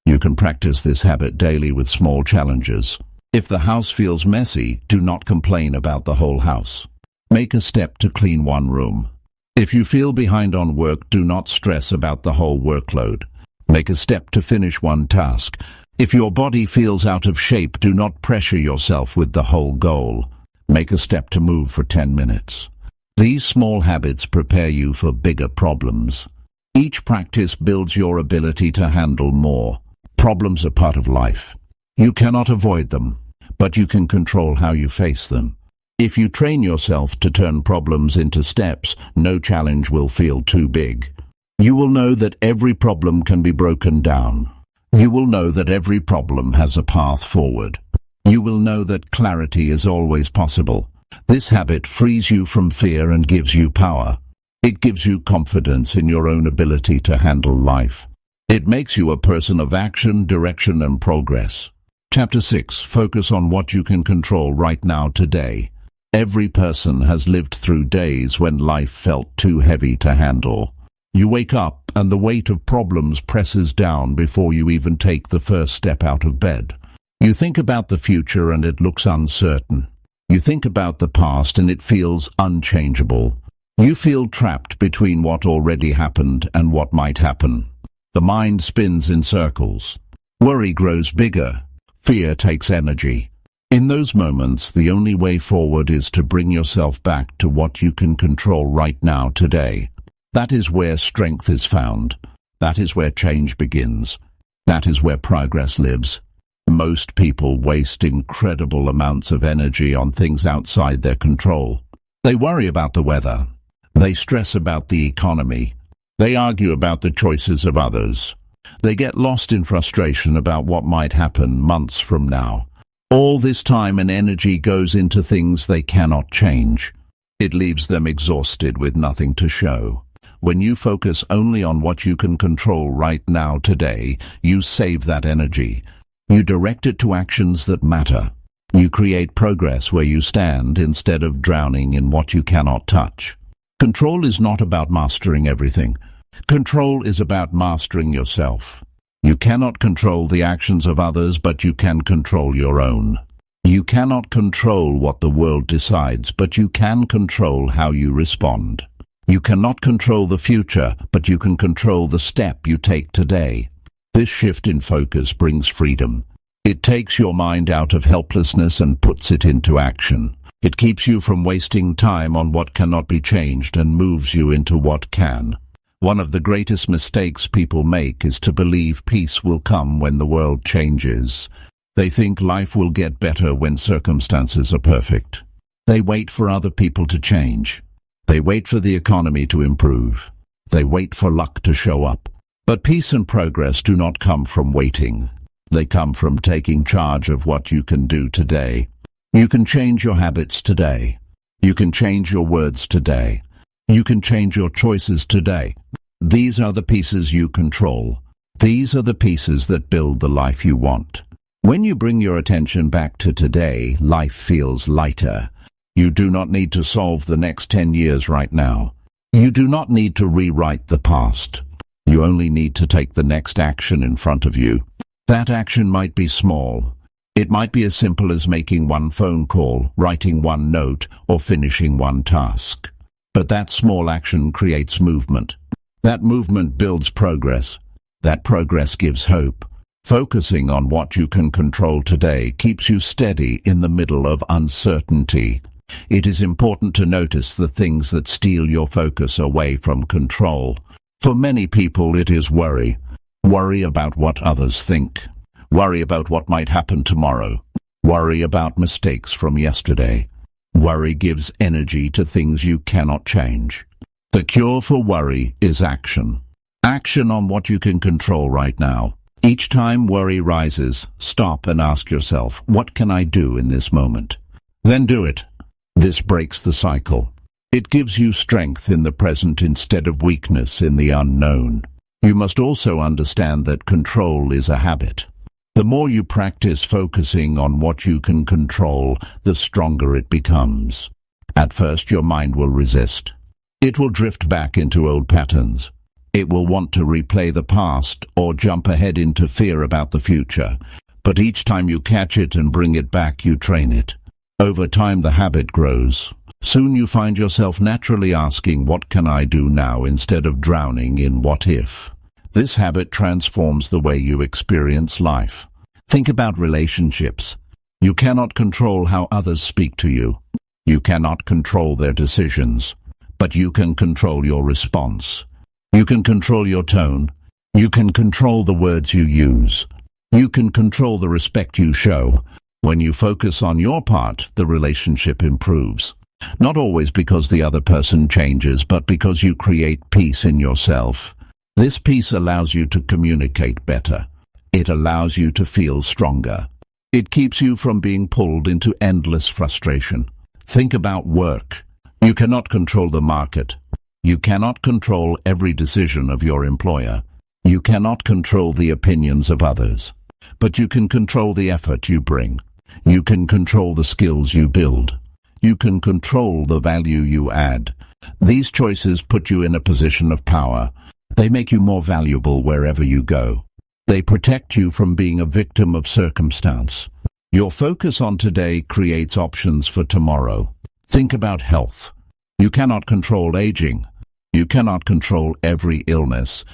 You can practice this habit daily with small challenges. If the house feels messy, do not complain about the whole house. Make a step to clean one room. If you feel behind on work, do not stress about the whole workload. Make a step to finish one task. If your body feels out of shape, do not pressure yourself with the whole goal. Make a step to move for 10 minutes. These small habits prepare you for bigger problems. Each practice builds your ability to handle more. Problems are part of life. You cannot avoid them, but you can control how you face them. If you train yourself to turn problems into steps, no challenge will feel too big. You will know that every problem can be broken down. You will know that every problem has a path forward. You will know that clarity is always possible. This habit frees you from fear and gives you power. It gives you confidence in your own ability to handle life. It makes you a person of action, direction, and progress. Chapter 6. Focus on what you can control right now today. Every person has lived through days when life felt too heavy to handle. You wake up and the weight of problems presses down before you even take the first step out of bed. You think about the future and it looks uncertain. You think about the past and it feels unchangeable. You feel trapped between what already happened and what might happen. The mind spins in circles. Worry grows bigger. Fear takes energy. In those moments, the only way forward is to bring yourself back to what you can control right now today. That is where strength is found. That is where change begins. That is where progress lives. Most people waste incredible amounts of energy on things outside their control. They worry about the weather. They stress about the economy. They argue about the choices of others. They get lost in frustration about what might happen months from now. All this time and energy goes into things they cannot change. It leaves them exhausted with nothing to show. When you focus only on what you can control right now today, you save that energy. You direct it to actions that matter. You create progress where you stand instead of drowning in what you cannot touch. Control is not about mastering everything. Control is about mastering yourself. You cannot control the actions of others, but you can control your own. You cannot control what the world decides, but you can control how you respond. You cannot control the future, but you can control the step you take today. This shift in focus brings freedom. It takes your mind out of helplessness and puts it into action. It keeps you from wasting time on what cannot be changed and moves you into what can. One of the greatest mistakes people make is to believe peace will come when the world changes. They think life will get better when circumstances are perfect. They wait for other people to change. They wait for the economy to improve. They wait for luck to show up. But peace and progress do not come from waiting. They come from taking charge of what you can do today. You can change your habits today. You can change your words today. You can change your choices today. These are the pieces you control. These are the pieces that build the life you want. When you bring your attention back to today, life feels lighter. You do not need to solve the next 10 years right now. You do not need to rewrite the past. You only need to take the next action in front of you. That action might be small. It might be as simple as making one phone call, writing one note, or finishing one task. But that small action creates movement. That movement builds progress. That progress gives hope. Focusing on what you can control today keeps you steady in the middle of uncertainty. It is important to notice the things that steal your focus away from control. For many people, it is worry. Worry about what others think. Worry about what might happen tomorrow. Worry about mistakes from yesterday. Worry gives energy to things you cannot change. The cure for worry is action. Action on what you can control right now. Each time worry rises, stop and ask yourself, what can I do in this moment? Then do it. This breaks the cycle. It gives you strength in the present instead of weakness in the unknown. You must also understand that control is a habit. The more you practice focusing on what you can control, the stronger it becomes. At first, your mind will resist. It will drift back into old patterns. It will want to replay the past or jump ahead into fear about the future. But each time you catch it and bring it back, you train it. Over time, the habit grows. Soon you find yourself naturally asking, what can I do now, instead of drowning in what if. This habit transforms the way you experience life. Think about relationships. You cannot control how others speak to you. You cannot control their decisions. But you can control your response. You can control your tone. You can control the words you use. You can control the respect you show. When you focus on your part, the relationship improves. Not always because the other person changes, but because you create peace in yourself. This peace allows you to communicate better. It allows you to feel stronger. It keeps you from being pulled into endless frustration. Think about work. You cannot control the market. You cannot control every decision of your employer. You cannot control the opinions of others. But you can control the effort you bring. You can control the skills you build. You can control the value you add. These choices put you in a position of power. They make you more valuable wherever you go. They protect you from being a victim of circumstance. Your focus on today creates options for tomorrow. Think about health. You cannot control aging. You cannot control every illness,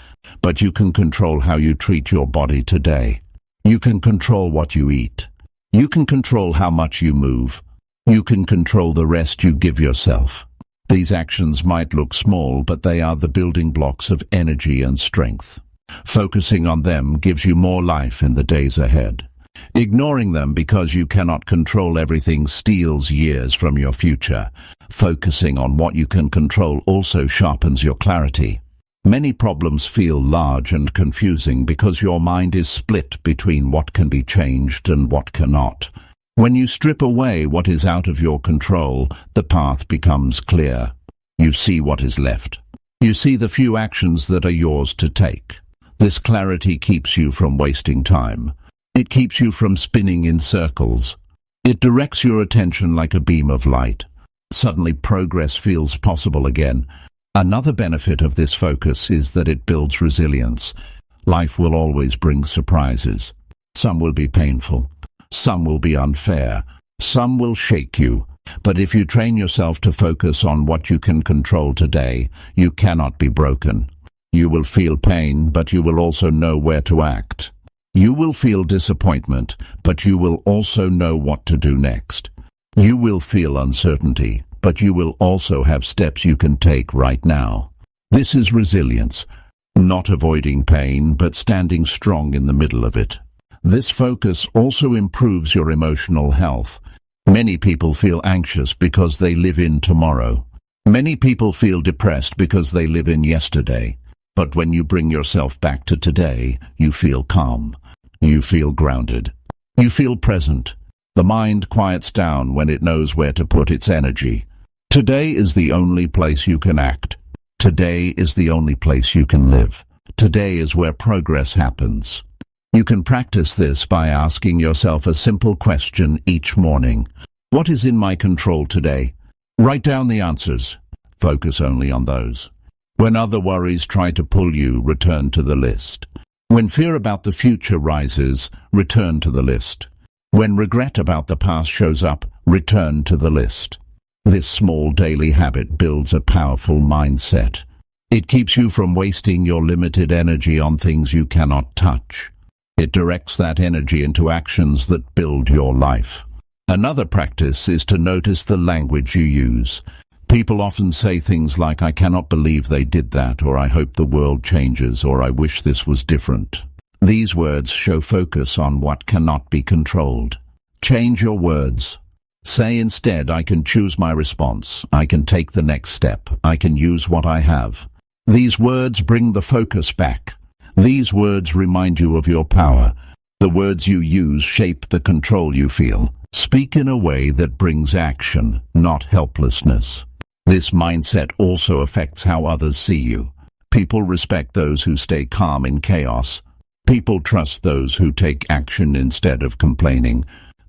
but you can control how you treat your body today. You can control what you eat. You can control how much you move. You can control the rest you give yourself. These actions might look small, but they are the building blocks of energy and strength. Focusing on them gives you more life in the days ahead. Ignoring them because you cannot control everything steals years from your future. Focusing on what you can control also sharpens your clarity. Many problems feel large and confusing because your mind is split between what can be changed and what cannot. When you strip away what is out of your control, the path becomes clear. You see what is left. You see the few actions that are yours to take. This clarity keeps you from wasting time. It keeps you from spinning in circles. It directs your attention like a beam of light. Suddenly progress feels possible again. Another benefit of this focus is that it builds resilience. Life will always bring surprises. Some will be painful. Some will be unfair. Some will shake you. But if you train yourself to focus on what you can control today, you cannot be broken. You will feel pain, but you will also know where to act. You will feel disappointment, but you will also know what to do next. You will feel uncertainty, but you will also have steps you can take right now. This is resilience, not avoiding pain, but standing strong in the middle of it. This focus also improves your emotional health. Many people feel anxious because they live in tomorrow. Many people feel depressed because they live in yesterday. But when you bring yourself back to today, you feel calm. You feel grounded. You feel present. The mind quiets down when it knows where to put its energy. Today is the only place you can act. Today is the only place you can live. Today is where progress happens. You can practice this by asking yourself a simple question each morning. What is in my control today? Write down the answers. Focus only on those. When other worries try to pull you, return to the list. When fear about the future rises, return to the list. When regret about the past shows up, return to the list. This small daily habit builds a powerful mindset. It keeps you from wasting your limited energy on things you cannot touch. It directs that energy into actions that build your life. Another practice is to notice the language you use. People often say things like, "I cannot believe they did that," or "I hope the world changes," or "I wish this was different." These words show focus on what cannot be controlled. Change your words. Say instead, "I can choose my response. I can take the next step. I can use what I have." These words bring the focus back. These words remind you of your power. The words you use shape the control you feel. Speak in a way that brings action, not helplessness. This mindset also affects how others see you. People respect those who stay calm in chaos. People trust those who take action instead of complaining.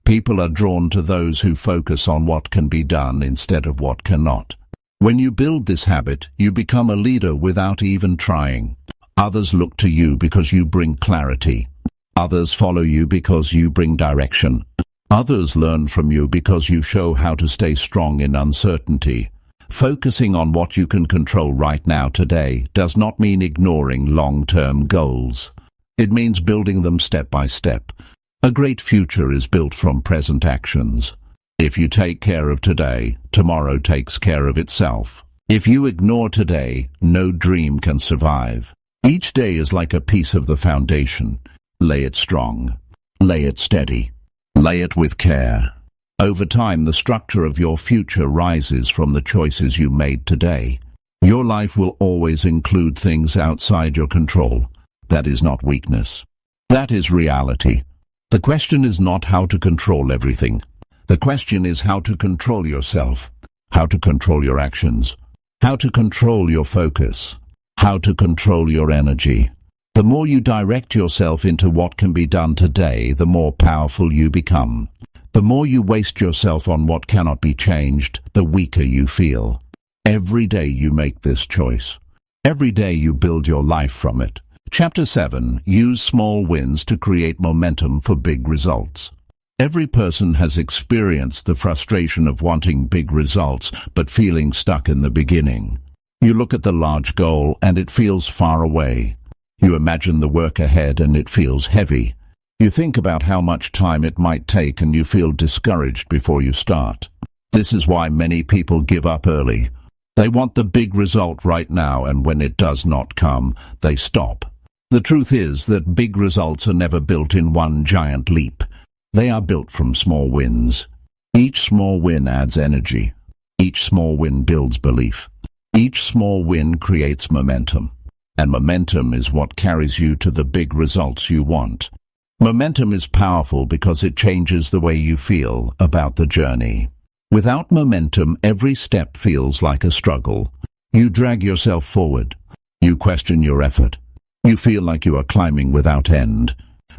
People are drawn to those who focus on what can be done instead of what cannot. When you build this habit, you become a leader without even trying. Others look to you because you bring clarity. Others follow you because you bring direction. Others learn from you because you show how to stay strong in uncertainty. Focusing on what you can control right now today does not mean ignoring long-term goals. It means building them step by step. A great future is built from present actions. If you take care of today, tomorrow takes care of itself. If you ignore today, no dream can survive. Each day is like a piece of the foundation. Lay it strong. Lay it steady. Lay it with care. Over time, the structure of your future rises from the choices you made today. Your life will always include things outside your control. That is not weakness. That is reality. The question is not how to control everything. The question is how to control yourself, how to control your actions, how to control your focus, how to control your energy. The more you direct yourself into what can be done today, the more powerful you become. The more you waste yourself on what cannot be changed, the weaker you feel. Every day you make this choice. Every day you build your life from it. Chapter 7. Use small wins to create momentum for big results. Every person has experienced the frustration of wanting big results but feeling stuck in the beginning. You look at the large goal and it feels far away. You imagine the work ahead and it feels heavy. You think about how much time it might take and you feel discouraged before you start. This is why many people give up early. They want the big result right now, and when it does not come, they stop. The truth is that big results are never built in one giant leap. They are built from small wins. Each small win adds energy. Each small win builds belief. Each small win creates momentum. And momentum is what carries you to the big results you want. Momentum is powerful because it changes the way you feel about the journey. Without momentum, every step feels like a struggle. You drag yourself forward. You question your effort. You feel like you are climbing without end.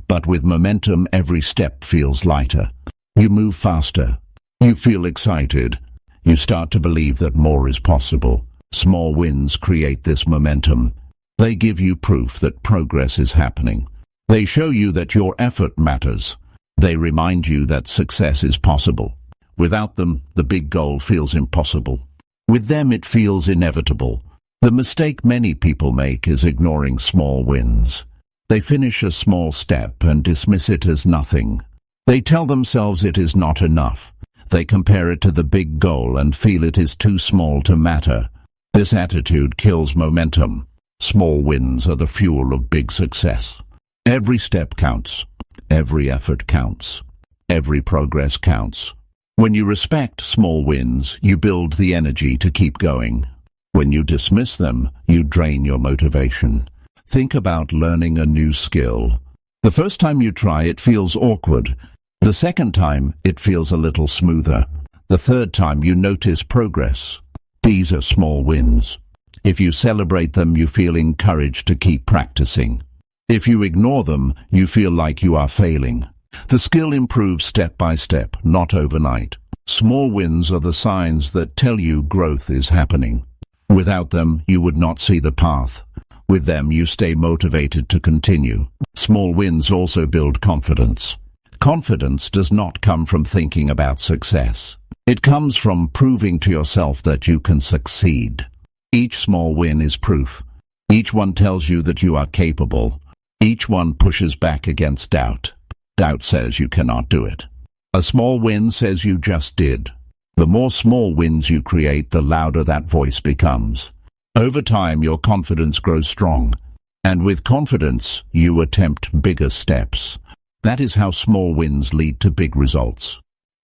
But with momentum, every step feels lighter. You move faster. You feel excited. You start to believe that more is possible. Small wins create this momentum. They give you proof that progress is happening. They show you that your effort matters. They remind you that success is possible. Without them, the big goal feels impossible. With them, it feels inevitable. The mistake many people make is ignoring small wins. They finish a small step and dismiss it as nothing. They tell themselves it is not enough. They compare it to the big goal and feel it is too small to matter. This attitude kills momentum. Small wins are the fuel of big success. Every step counts. Every effort counts. Every progress counts. When you respect small wins, you build the energy to keep going. When you dismiss them, you drain your motivation. Think about learning a new skill. The first time you try, it feels awkward. The second time, it feels a little smoother. The third time you notice progress. These are small wins. If you celebrate them, you feel encouraged to keep practicing. If you ignore them, you feel like you are failing. The skill improves step by step, not overnight. Small wins are the signs that tell you growth is happening. Without them, you would not see the path. With them, you stay motivated to continue. Small wins also build confidence. Confidence does not come from thinking about success. It comes from proving to yourself that you can succeed. Each small win is proof. Each one tells you that you are capable. Each one pushes back against doubt. Doubt says you cannot do it. A small win says you just did. The more small wins you create, the louder that voice becomes. Over time, your confidence grows strong. And with confidence, you attempt bigger steps. That is how small wins lead to big results.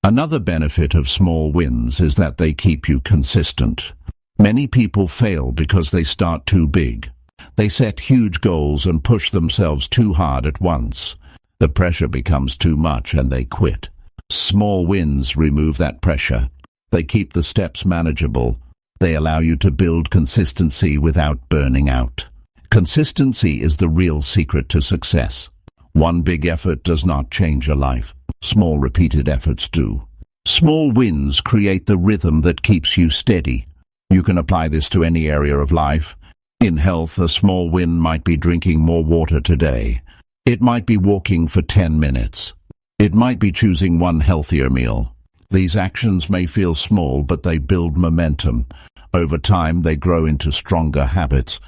Another benefit of small wins is that they keep you consistent. Many people fail because they start too big. They set huge goals and push themselves too hard at once. The pressure becomes too much and they quit. Small wins remove that pressure. They keep the steps manageable. They allow you to build consistency without burning out. Consistency is the real secret to success. One big effort does not change a life. Small repeated efforts do. Small wins create the rhythm that keeps you steady. You can apply this to any area of life. In health, a small win might be drinking more water today. It might be walking for 10 minutes. It might be choosing one healthier meal. These actions may feel small, but they build momentum. Over time, they grow into stronger habits.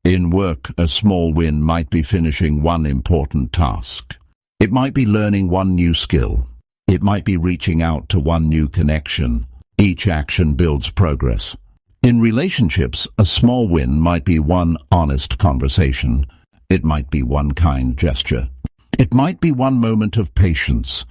In work, a small win might be finishing one important task. It might be learning one new skill. It might be reaching out to one new connection. Each action builds progress. In relationships, a small win might be one honest conversation. It might be one kind gesture. It might be one moment of patience.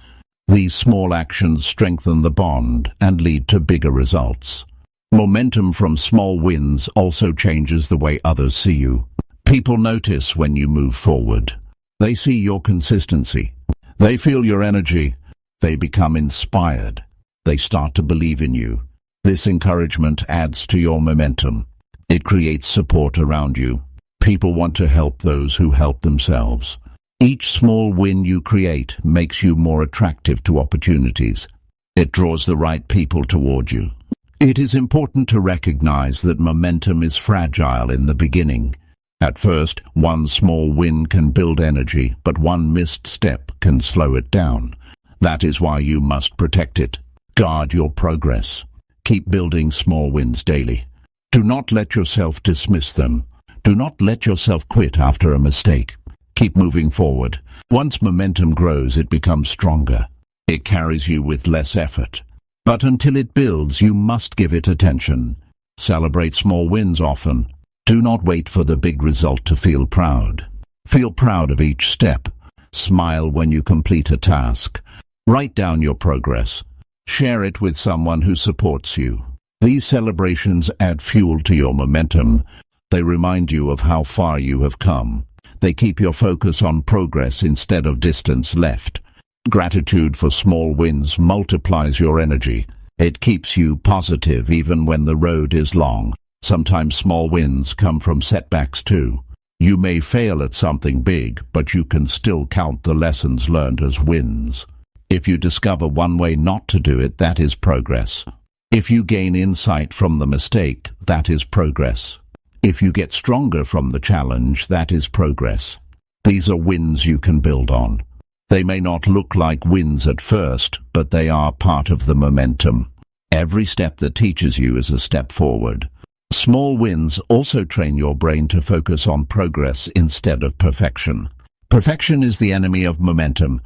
These small actions strengthen the bond and lead to bigger results. Momentum from small wins also changes the way others see you. People notice when you move forward. They see your consistency. They feel your energy. They become inspired. They start to believe in you. This encouragement adds to your momentum. It creates support around you. People want to help those who help themselves. Each small win you create makes you more attractive to opportunities. It draws the right people toward you. It is important to recognize that momentum is fragile in the beginning. At first, one small win can build energy, but one missed step can slow it down. That is why you must protect it. Guard your progress. Keep building small wins daily. Do not let yourself dismiss them. Do not let yourself quit after a mistake. Keep moving forward. Once momentum grows, it becomes stronger. It carries you with less effort. But until it builds, you must give it attention. Celebrate small wins often. Do not wait for the big result to feel proud. Feel proud of each step. Smile when you complete a task. Write down your progress. Share it with someone who supports you. These celebrations add fuel to your momentum. They remind you of how far you have come. They keep your focus on progress instead of distance left. Gratitude for small wins multiplies your energy. It keeps you positive even when the road is long. Sometimes small wins come from setbacks too. You may fail at something big, but you can still count the lessons learned as wins. If you discover one way not to do it, that is progress. If you gain insight from the mistake, that is progress. If you get stronger from the challenge, that is progress. These are wins you can build on. They may not look like wins at first, but they are part of the momentum. Every step that teaches you is a step forward. Small wins also train your brain to focus on progress instead of perfection. Perfection is the enemy of momentum.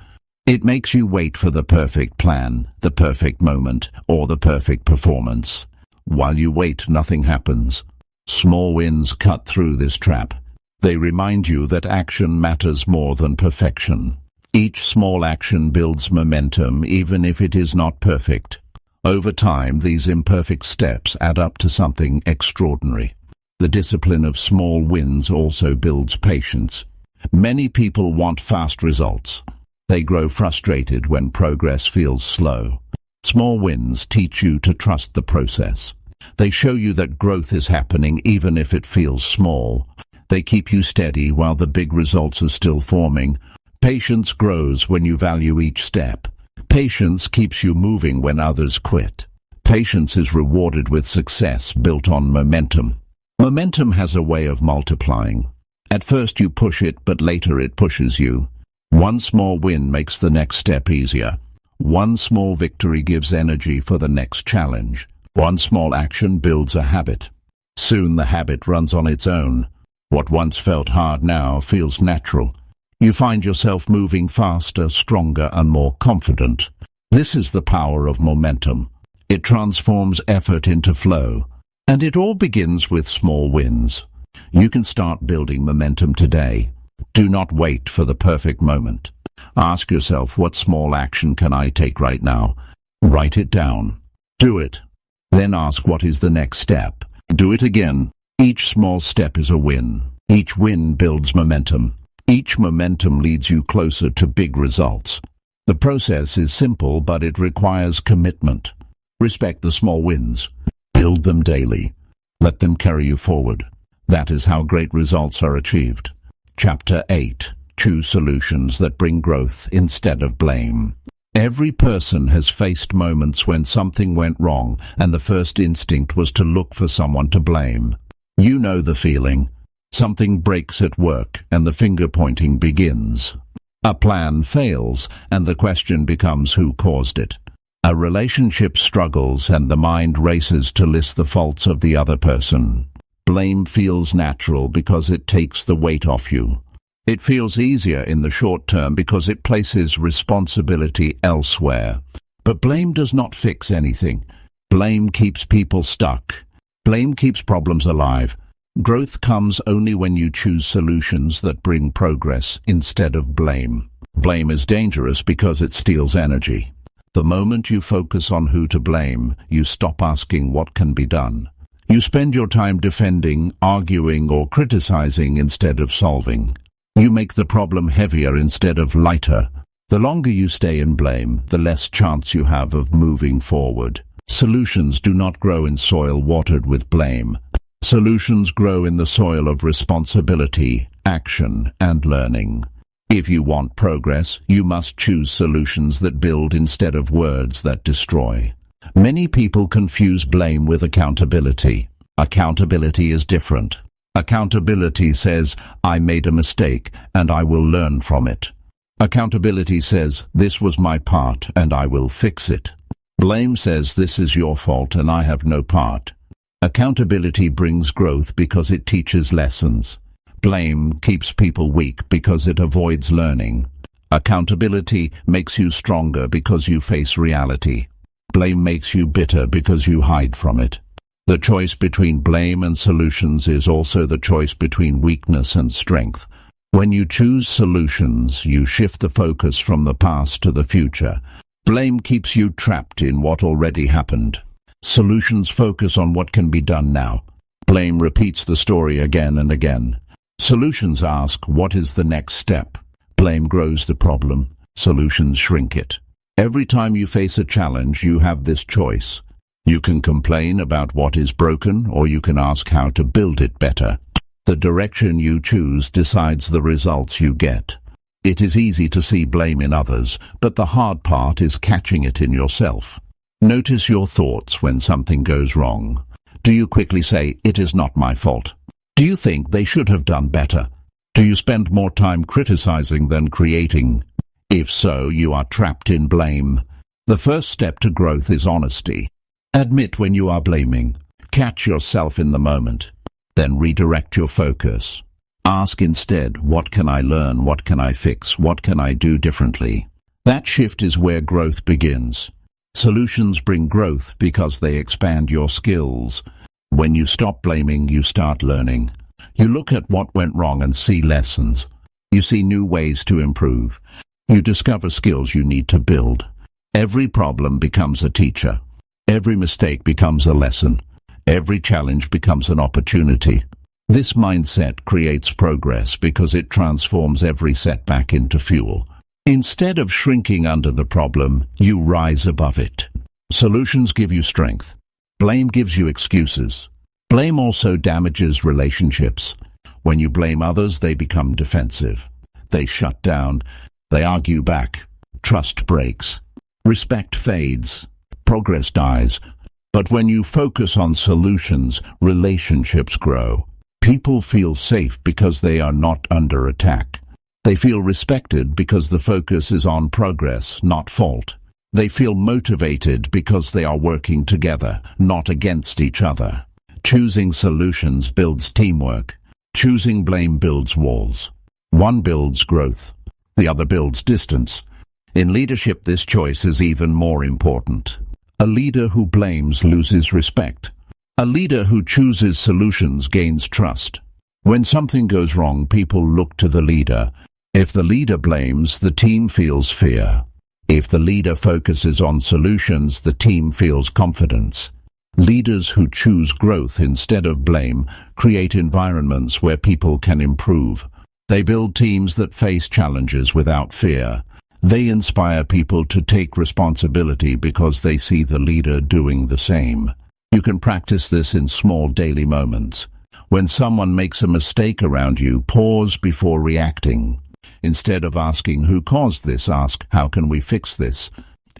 It makes you wait for the perfect plan, the perfect moment, or the perfect performance. While you wait, nothing happens. Small wins cut through this trap. They remind you that action matters more than perfection. Each small action builds momentum, even if it is not perfect. Over time, these imperfect steps add up to something extraordinary. The discipline of small wins also builds patience. Many people want fast results. They grow frustrated when progress feels slow. Small wins teach you to trust the process. They show you that growth is happening even if it feels small. They keep you steady while the big results are still forming. Patience grows when you value each step. Patience keeps you moving when others quit. Patience is rewarded with success built on momentum. Momentum has a way of multiplying. At first you push it, but later it pushes you. One small win makes the next step easier. One small victory gives energy for the next challenge. One small action builds a habit. Soon the habit runs on its own. What once felt hard now feels natural. You find yourself moving faster, stronger, and more confident. This is the power of momentum. It transforms effort into flow. And it all begins with small wins. You can start building momentum today. Do not wait for the perfect moment. Ask yourself, what small action can I take right now? Write it down. Do it. Then ask, what is the next step? Do it again. Each small step is a win. Each win builds momentum. Each momentum leads you closer to big results. The process is simple, but it requires commitment. Respect the small wins. Build them daily. Let them carry you forward. That is how great results are achieved. Chapter 8. Choose solutions that bring growth instead of blame. Every person has faced moments when something went wrong and the first instinct was to look for someone to blame. You know the feeling. Something breaks at work and the finger-pointing begins. A plan fails and the question becomes who caused it. A relationship struggles and the mind races to list the faults of the other person. Blame feels natural because it takes the weight off you. It feels easier in the short term because it places responsibility elsewhere. But blame does not fix anything. Blame keeps people stuck. Blame keeps problems alive. Growth comes only when you choose solutions that bring progress instead of blame. Blame is dangerous because it steals energy. The moment you focus on who to blame, you stop asking what can be done. You spend your time defending, arguing, or criticizing instead of solving. You make the problem heavier instead of lighter. The longer you stay in blame, the less chance you have of moving forward. Solutions do not grow in soil watered with blame. Solutions grow in the soil of responsibility, action, and learning. If you want progress, you must choose solutions that build instead of words that destroy. Many people confuse blame with accountability. Accountability is different. Accountability says, I made a mistake and I will learn from it. Accountability says, this was my part and I will fix it. Blame says, this is your fault and I have no part. Accountability brings growth because it teaches lessons. Blame keeps people weak because it avoids learning. Accountability makes you stronger because you face reality. Blame makes you bitter because you hide from it. The choice between blame and solutions is also the choice between weakness and strength. When you choose solutions, you shift the focus from the past to the future. Blame keeps you trapped in what already happened. Solutions focus on what can be done now. Blame repeats the story again and again. Solutions ask, what is the next step? Blame grows the problem. Solutions shrink it. Every time you face a challenge, you have this choice. You can complain about what is broken, or you can ask how to build it better. The direction you choose decides the results you get. It is easy to see blame in others, but the hard part is catching it in yourself. Notice your thoughts when something goes wrong. Do you quickly say, it is not my fault? Do you think they should have done better? Do you spend more time criticizing than creating? If so, you are trapped in blame. The first step to growth is honesty. Admit when you are blaming. Catch yourself in the moment. Then redirect your focus. Ask instead, what can I learn? What can I fix? What can I do differently? That shift is where growth begins. Solutions bring growth because they expand your skills. When you stop blaming, you start learning. You look at what went wrong and see lessons. You see new ways to improve. You discover skills you need to build. Every problem becomes a teacher. Every mistake becomes a lesson. Every challenge becomes an opportunity. This mindset creates progress because it transforms every setback into fuel. Instead of shrinking under the problem, you rise above it. Solutions give you strength. Blame gives you excuses. Blame also damages relationships. When you blame others, they become defensive. They shut down. They argue back. Trust breaks. Respect fades. Progress dies. But when you focus on solutions, relationships grow. People feel safe because they are not under attack. They feel respected because the focus is on progress, not fault. They feel motivated because they are working together, not against each other. Choosing solutions builds teamwork. Choosing blame builds walls. One builds growth. The other builds distance. In leadership, this choice is even more important. A leader who blames loses respect. A leader who chooses solutions gains trust. When something goes wrong, people look to the leader. If the leader blames, the team feels fear. If the leader focuses on solutions, the team feels confidence. Leaders who choose growth instead of blame create environments where people can improve. They build teams that face challenges without fear. They inspire people to take responsibility because they see the leader doing the same. You can practice this in small daily moments. When someone makes a mistake around you, pause before reacting. Instead of asking who caused this, ask how can we fix this?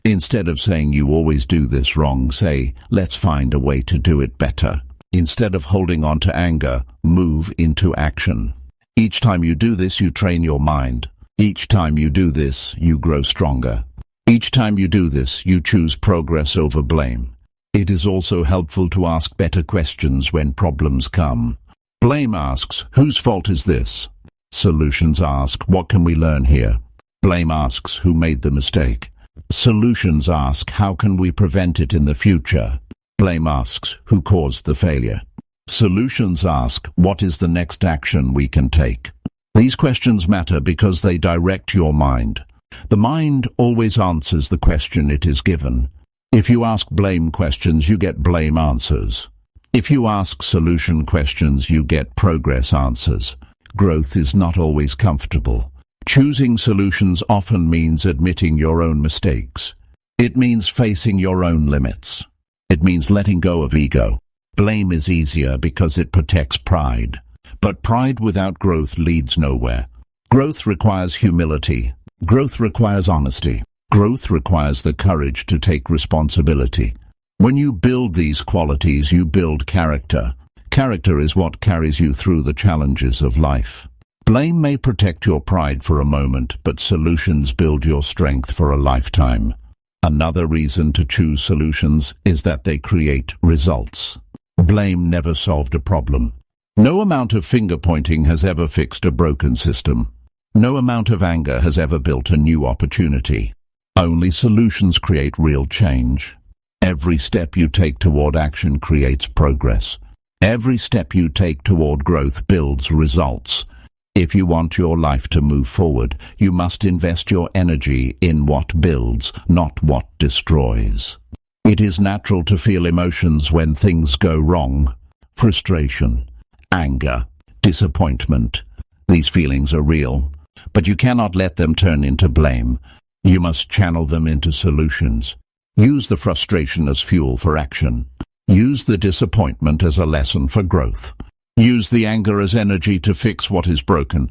Instead of saying you always do this wrong, say let's find a way to do it better. Instead of holding on to anger, move into action. Each time you do this, you train your mind. Each time you do this, you grow stronger. Each time you do this, you choose progress over blame. It is also helpful to ask better questions when problems come. Blame asks, whose fault is this? Solutions ask, what can we learn here? Blame asks, who made the mistake? Solutions ask, how can we prevent it in the future? Blame asks, who caused the failure? Solutions ask, what is the next action we can take? These questions matter because they direct your mind. The mind always answers the question it is given. If you ask blame questions, you get blame answers. If you ask solution questions, you get progress answers. Growth is not always comfortable. Choosing solutions often means admitting your own mistakes. It means facing your own limits. It means letting go of ego. Blame is easier because it protects pride. But pride without growth leads nowhere. Growth requires humility. Growth requires honesty. Growth requires the courage to take responsibility. When you build these qualities, you build character. Character is what carries you through the challenges of life. Blame may protect your pride for a moment, but solutions build your strength for a lifetime. Another reason to choose solutions is that they create results. Blame never solved a problem. No amount of finger-pointing has ever fixed a broken system. No amount of anger has ever built a new opportunity. Only solutions create real change. Every step you take toward action creates progress. Every step you take toward growth builds results. If you want your life to move forward, you must invest your energy in what builds, not what destroys. It is natural to feel emotions when things go wrong. Frustration, anger, disappointment. These feelings are real, but you cannot let them turn into blame. You must channel them into solutions. Use the frustration as fuel for action. Use the disappointment as a lesson for growth. Use the anger as energy to fix what is broken.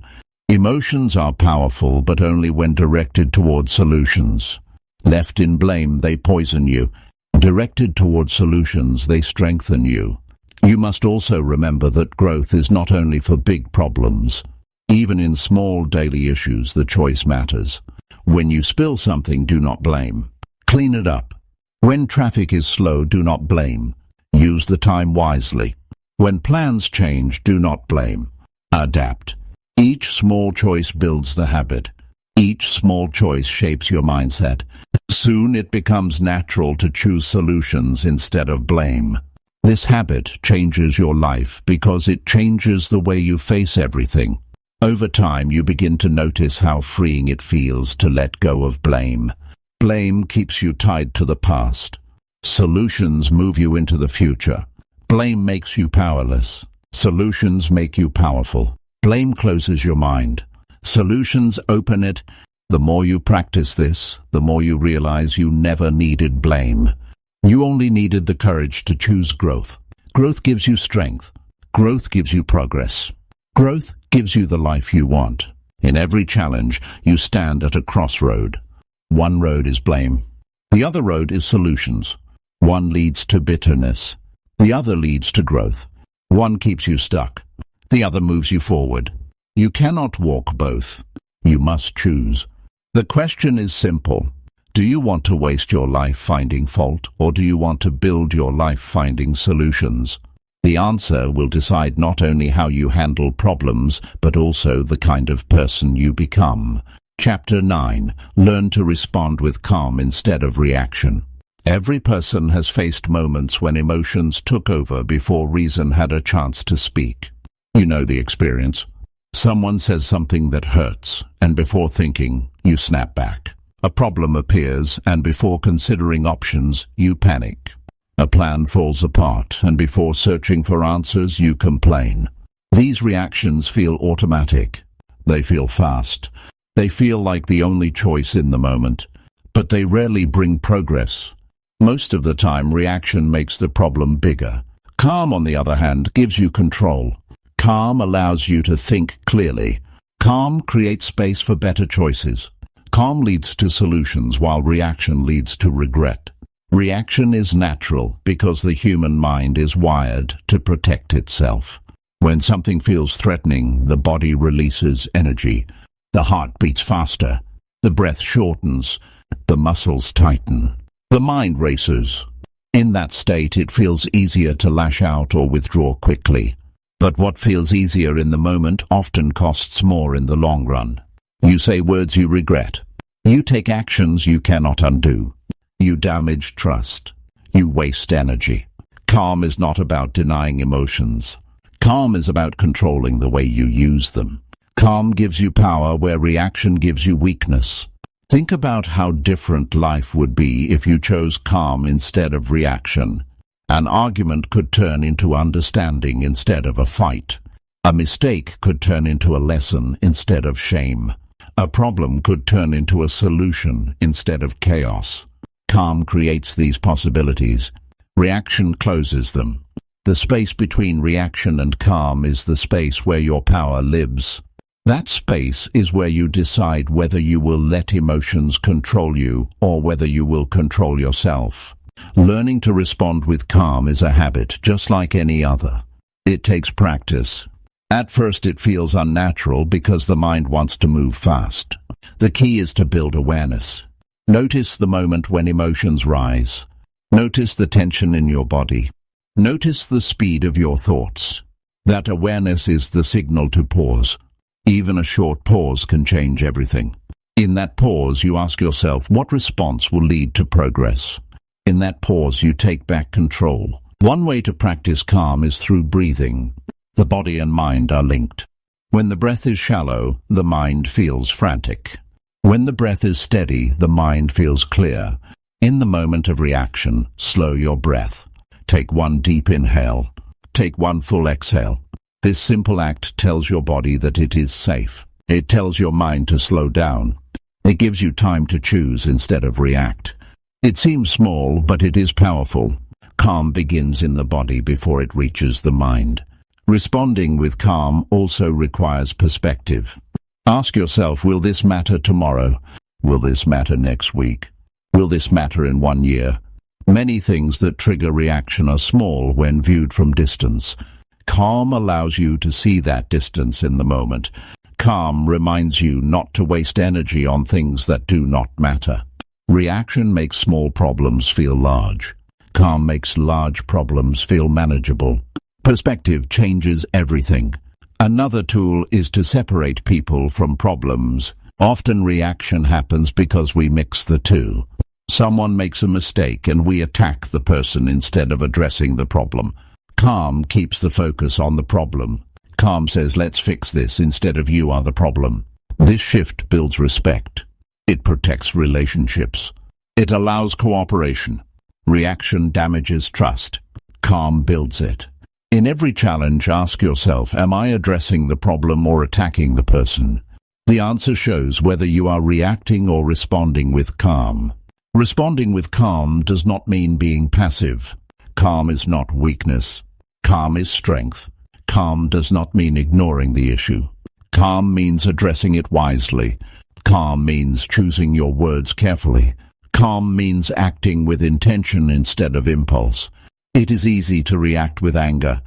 Emotions are powerful, but only when directed toward solutions. Left in blame, they poison you. Directed toward solutions, they strengthen you. You must also remember that growth is not only for big problems. Even in small daily issues, the choice matters. When you spill something, do not blame. Clean it up. When traffic is slow, do not blame. Use the time wisely. When plans change, do not blame. Adapt. Each small choice builds the habit. Each small choice shapes your mindset. Soon it becomes natural to choose solutions instead of blame. This habit changes your life because it changes the way you face everything. Over time, you begin to notice how freeing it feels to let go of blame. Blame keeps you tied to the past. Solutions move you into the future. Blame makes you powerless. Solutions make you powerful. Blame closes your mind. Solutions open it. The more you practice this, the more you realize you never needed blame. You only needed the courage to choose growth. Growth gives you strength. Growth gives you progress. Growth gives you the life you want. In every challenge, you stand at a crossroad. One road is blame. The other road is solutions. One leads to bitterness. The other leads to growth. One keeps you stuck. The other moves you forward. You cannot walk both. You must choose. The question is simple. Do you want to waste your life finding fault, or do you want to build your life finding solutions? The answer will decide not only how you handle problems, but also the kind of person you become. Chapter 9. Learn to respond with calm instead of reaction. Every person has faced moments when emotions took over before reason had a chance to speak. You know the experience. Someone says something that hurts, and before thinking, you snap back. A problem appears, and before considering options, you panic. A plan falls apart, and before searching for answers, you complain. These reactions feel automatic. They feel fast. They feel like the only choice in the moment, but they rarely bring progress. Most of the time, reaction makes the problem bigger. Calm, on the other hand, gives you control. Calm allows you to think clearly. Calm creates space for better choices. Calm leads to solutions, while reaction leads to regret. Reaction is natural because the human mind is wired to protect itself. When something feels threatening, the body releases energy. The heart beats faster. The breath shortens. The muscles tighten. The mind races. In that state, it feels easier to lash out or withdraw quickly. But what feels easier in the moment often costs more in the long run. You say words you regret. You take actions you cannot undo. You damage trust. You waste energy. Calm is not about denying emotions. Calm is about controlling the way you use them. Calm gives you power where reaction gives you weakness. Think about how different life would be if you chose calm instead of reaction. An argument could turn into understanding instead of a fight. A mistake could turn into a lesson instead of shame. A problem could turn into a solution instead of chaos. Calm creates these possibilities. Reaction closes them. The space between reaction and calm is the space where your power lives. That space is where you decide whether you will let emotions control you or whether you will control yourself. Learning to respond with calm is a habit just like any other. It takes practice. At first it feels unnatural because the mind wants to move fast. The key is to build awareness. Notice the moment when emotions rise. Notice the tension in your body. Notice the speed of your thoughts. That awareness is the signal to pause. Even a short pause can change everything. In that pause, you ask yourself what response will lead to progress. In that pause, you take back control. One way to practice calm is through breathing. The body and mind are linked. When the breath is shallow, the mind feels frantic. When the breath is steady, the mind feels clear. In the moment of reaction, slow your breath. Take one deep inhale. Take one full exhale. This simple act tells your body that it is safe. It tells your mind to slow down. It gives you time to choose instead of react. It seems small, but it is powerful. Calm begins in the body before it reaches the mind. Responding with calm also requires perspective. Ask yourself, will this matter tomorrow? Will this matter next week? Will this matter in 1 year? Many things that trigger reaction are small when viewed from distance. Calm allows you to see that distance in the moment. Calm reminds you not to waste energy on things that do not matter. Reaction makes small problems feel large. Calm makes large problems feel manageable. Perspective changes everything. Another tool is to separate people from problems. Often reaction happens because we mix the two. Someone makes a mistake and we attack the person instead of addressing the problem. Calm keeps the focus on the problem. Calm says, let's fix this instead of you are the problem. This shift builds respect. It protects relationships. It allows cooperation. Reaction damages trust. Calm builds it. In every challenge, ask yourself, am I addressing the problem or attacking the person? The answer shows whether you are reacting or responding with calm. Responding with calm does not mean being passive. Calm is not weakness. Calm is strength. Calm does not mean ignoring the issue. Calm means addressing it wisely. Calm means choosing your words carefully. Calm means acting with intention instead of impulse. It is easy to react with anger.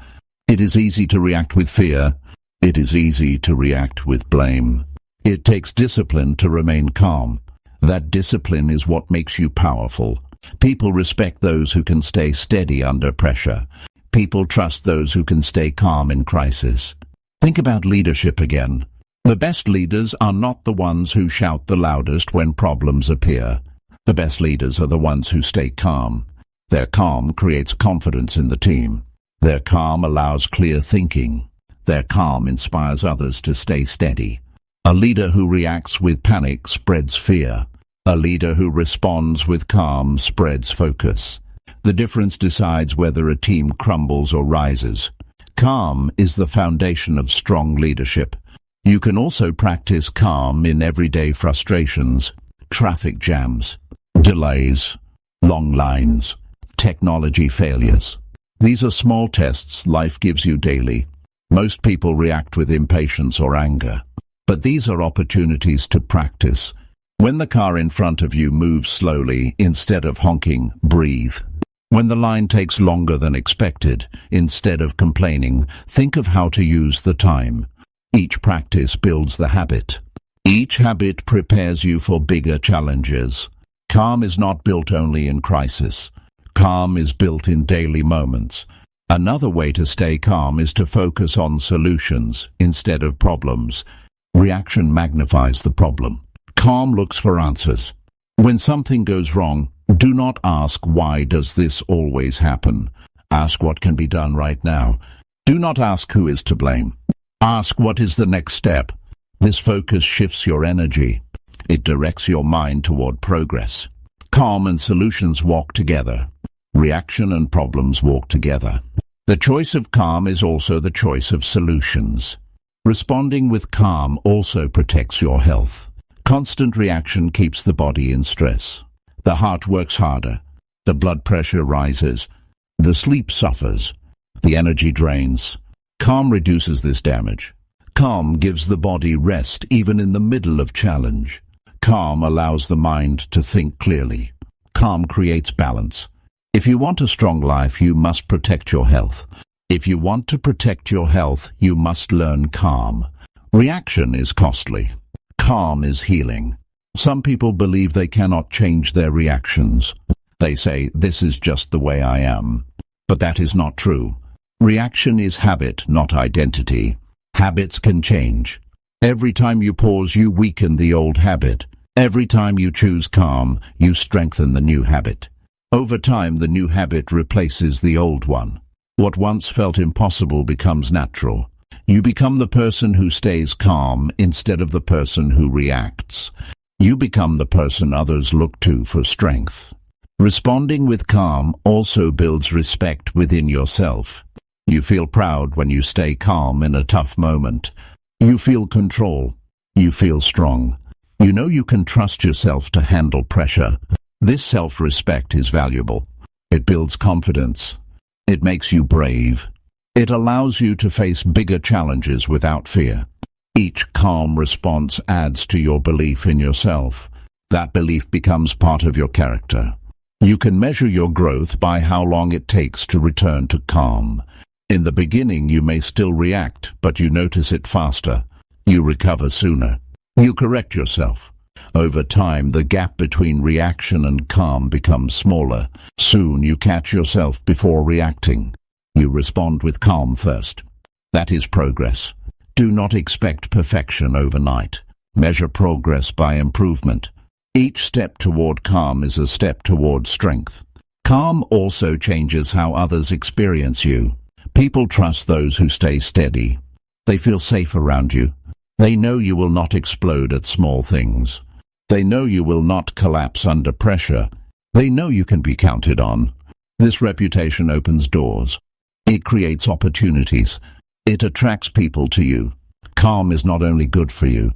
It is easy to react with fear. It is easy to react with blame. It takes discipline to remain calm. That discipline is what makes you powerful. People respect those who can stay steady under pressure. People trust those who can stay calm in crisis. Think about leadership again. The best leaders are not the ones who shout the loudest when problems appear. The best leaders are the ones who stay calm. Their calm creates confidence in the team. Their calm allows clear thinking. Their calm inspires others to stay steady. A leader who reacts with panic spreads fear. A leader who responds with calm spreads focus. The difference decides whether a team crumbles or rises. Calm is the foundation of strong leadership. You can also practice calm in everyday frustrations, traffic jams, delays, long lines, technology failures. These are small tests life gives you daily. Most people react with impatience or anger. But these are opportunities to practice. When the car in front of you moves slowly, instead of honking, breathe. When the line takes longer than expected, instead of complaining, think of how to use the time. Each practice builds the habit. Each habit prepares you for bigger challenges. Calm is not built only in crisis. Calm is built in daily moments. Another way to stay calm is to focus on solutions instead of problems. Reaction magnifies the problem. Calm looks for answers. When something goes wrong, do not ask why does this always happen. Ask what can be done right now. Do not ask who is to blame. Ask what is the next step. This focus shifts your energy. It directs your mind toward progress. Calm and solutions walk together. Reaction and problems walk together. The choice of calm is also the choice of solutions. Responding with calm also protects your health. Constant reaction keeps the body in stress. The heart works harder. The blood pressure rises. The sleep suffers. The energy drains. Calm reduces this damage. Calm gives the body rest even in the middle of challenge. Calm allows the mind to think clearly. Calm creates balance. If you want a strong life, you must protect your health. If you want to protect your health, you must learn calm. Reaction is costly. Calm is healing. Some people believe they cannot change their reactions. They say, this is just the way I am. But that is not true. Reaction is habit, not identity. Habits can change. Every time you pause, you weaken the old habit. Every time you choose calm, you strengthen the new habit. Over time, the new habit replaces the old one. What once felt impossible becomes natural. You become the person who stays calm instead of the person who reacts. You become the person others look to for strength. Responding with calm also builds respect within yourself. You feel proud when you stay calm in a tough moment. You feel control. You feel strong. You know you can trust yourself to handle pressure. This self-respect is valuable. It builds confidence. It makes you brave. It allows you to face bigger challenges without fear. Each calm response adds to your belief in yourself. That belief becomes part of your character. You can measure your growth by how long it takes to return to calm. In the beginning, you may still react, but you notice it faster. You recover sooner. You correct yourself. Over time, the gap between reaction and calm becomes smaller. Soon you catch yourself before reacting. You respond with calm first. That is progress. Do not expect perfection overnight. Measure progress by improvement. Each step toward calm is a step toward strength. Calm also changes how others experience you. People trust those who stay steady. They feel safe around you. They know you will not explode at small things. They know you will not collapse under pressure. They know you can be counted on. This reputation opens doors. It creates opportunities. It attracts people to you. Calm is not only good for you.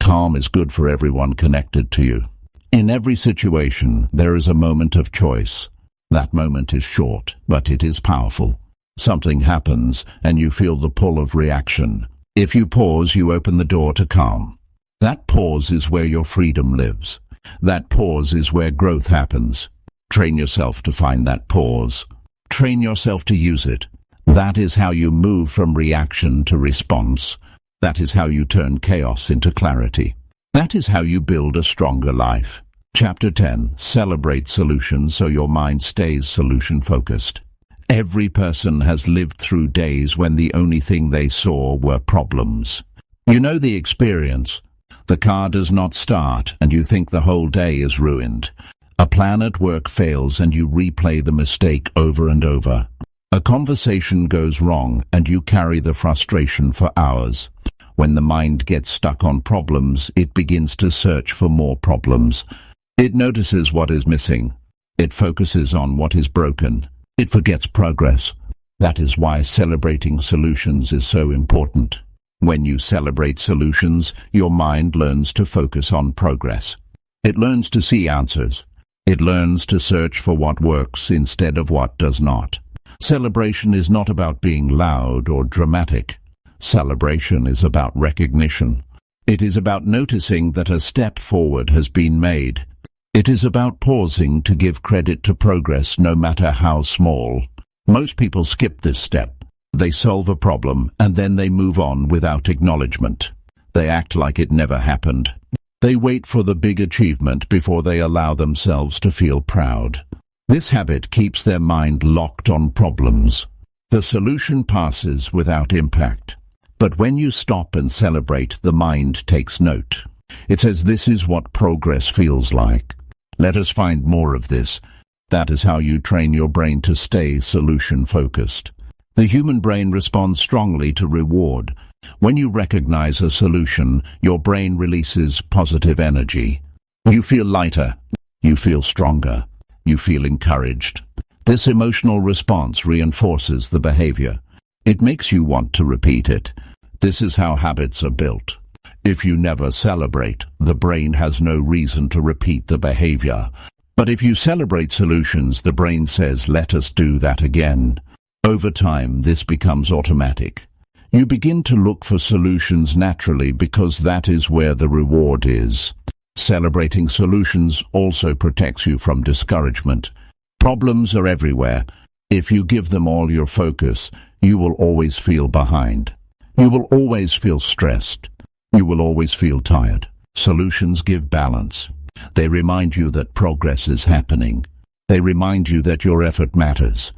Calm is good for everyone connected to you. In every situation, there is a moment of choice. That moment is short, but it is powerful. Something happens, and you feel the pull of reaction. If you pause, you open the door to calm. That pause is where your freedom lives. That pause is where growth happens. Train yourself to find that pause. Train yourself to use it. That is how you move from reaction to response. That is how you turn chaos into clarity. That is how you build a stronger life. Chapter 10. Celebrate solutions so your mind stays solution-focused. Every person has lived through days when the only thing they saw were problems. You know the experience. The car does not start, and you think the whole day is ruined. A plan at work fails, and you replay the mistake over and over. A conversation goes wrong, and you carry the frustration for hours. When the mind gets stuck on problems, it begins to search for more problems. It notices what is missing. It focuses on what is broken. It forgets progress. That is why celebrating solutions is so important. When you celebrate solutions, your mind learns to focus on progress. It learns to see answers. It learns to search for what works instead of what does not. Celebration is not about being loud or dramatic. Celebration is about recognition. It is about noticing that a step forward has been made. It is about pausing to give credit to progress, no matter how small. Most people skip this step. They solve a problem, and then they move on without acknowledgement. They act like it never happened. They wait for the big achievement before they allow themselves to feel proud. This habit keeps their mind locked on problems. The solution passes without impact. But when you stop and celebrate, the mind takes note. It says, this is what progress feels like. Let us find more of this. That is how you train your brain to stay solution-focused. The human brain responds strongly to reward. When you recognize a solution, your brain releases positive energy. You feel lighter. You feel stronger. You feel encouraged. This emotional response reinforces the behavior. It makes you want to repeat it. This is how habits are built. If you never celebrate, the brain has no reason to repeat the behavior. But if you celebrate solutions, the brain says, let us do that again. Over time, this becomes automatic. You begin to look for solutions naturally because that is where the reward is. Celebrating solutions also protects you from discouragement. Problems are everywhere. If you give them all your focus, you will always feel behind. You will always feel stressed. You will always feel tired. Solutions give balance. They remind you that progress is happening. They remind you that your effort matters.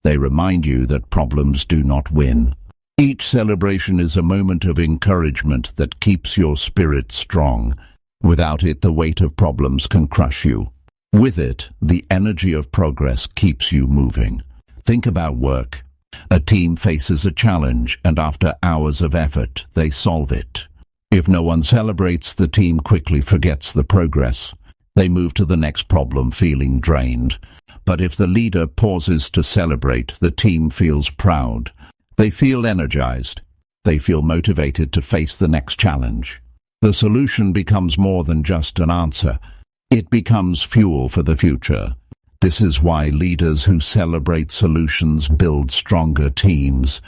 They remind you that problems do not win. Each celebration is a moment of encouragement that keeps your spirit strong. Without it, the weight of problems can crush you. With it, the energy of progress keeps you moving. Think about work. A team faces a challenge, and after hours of effort, they solve it. If no one celebrates, the team quickly forgets the progress. They move to the next problem feeling drained. But if the leader pauses to celebrate, the team feels proud. They feel energized. They feel motivated to face the next challenge. The solution becomes more than just an answer. It becomes fuel for the future. This is why leaders who celebrate solutions build stronger teams.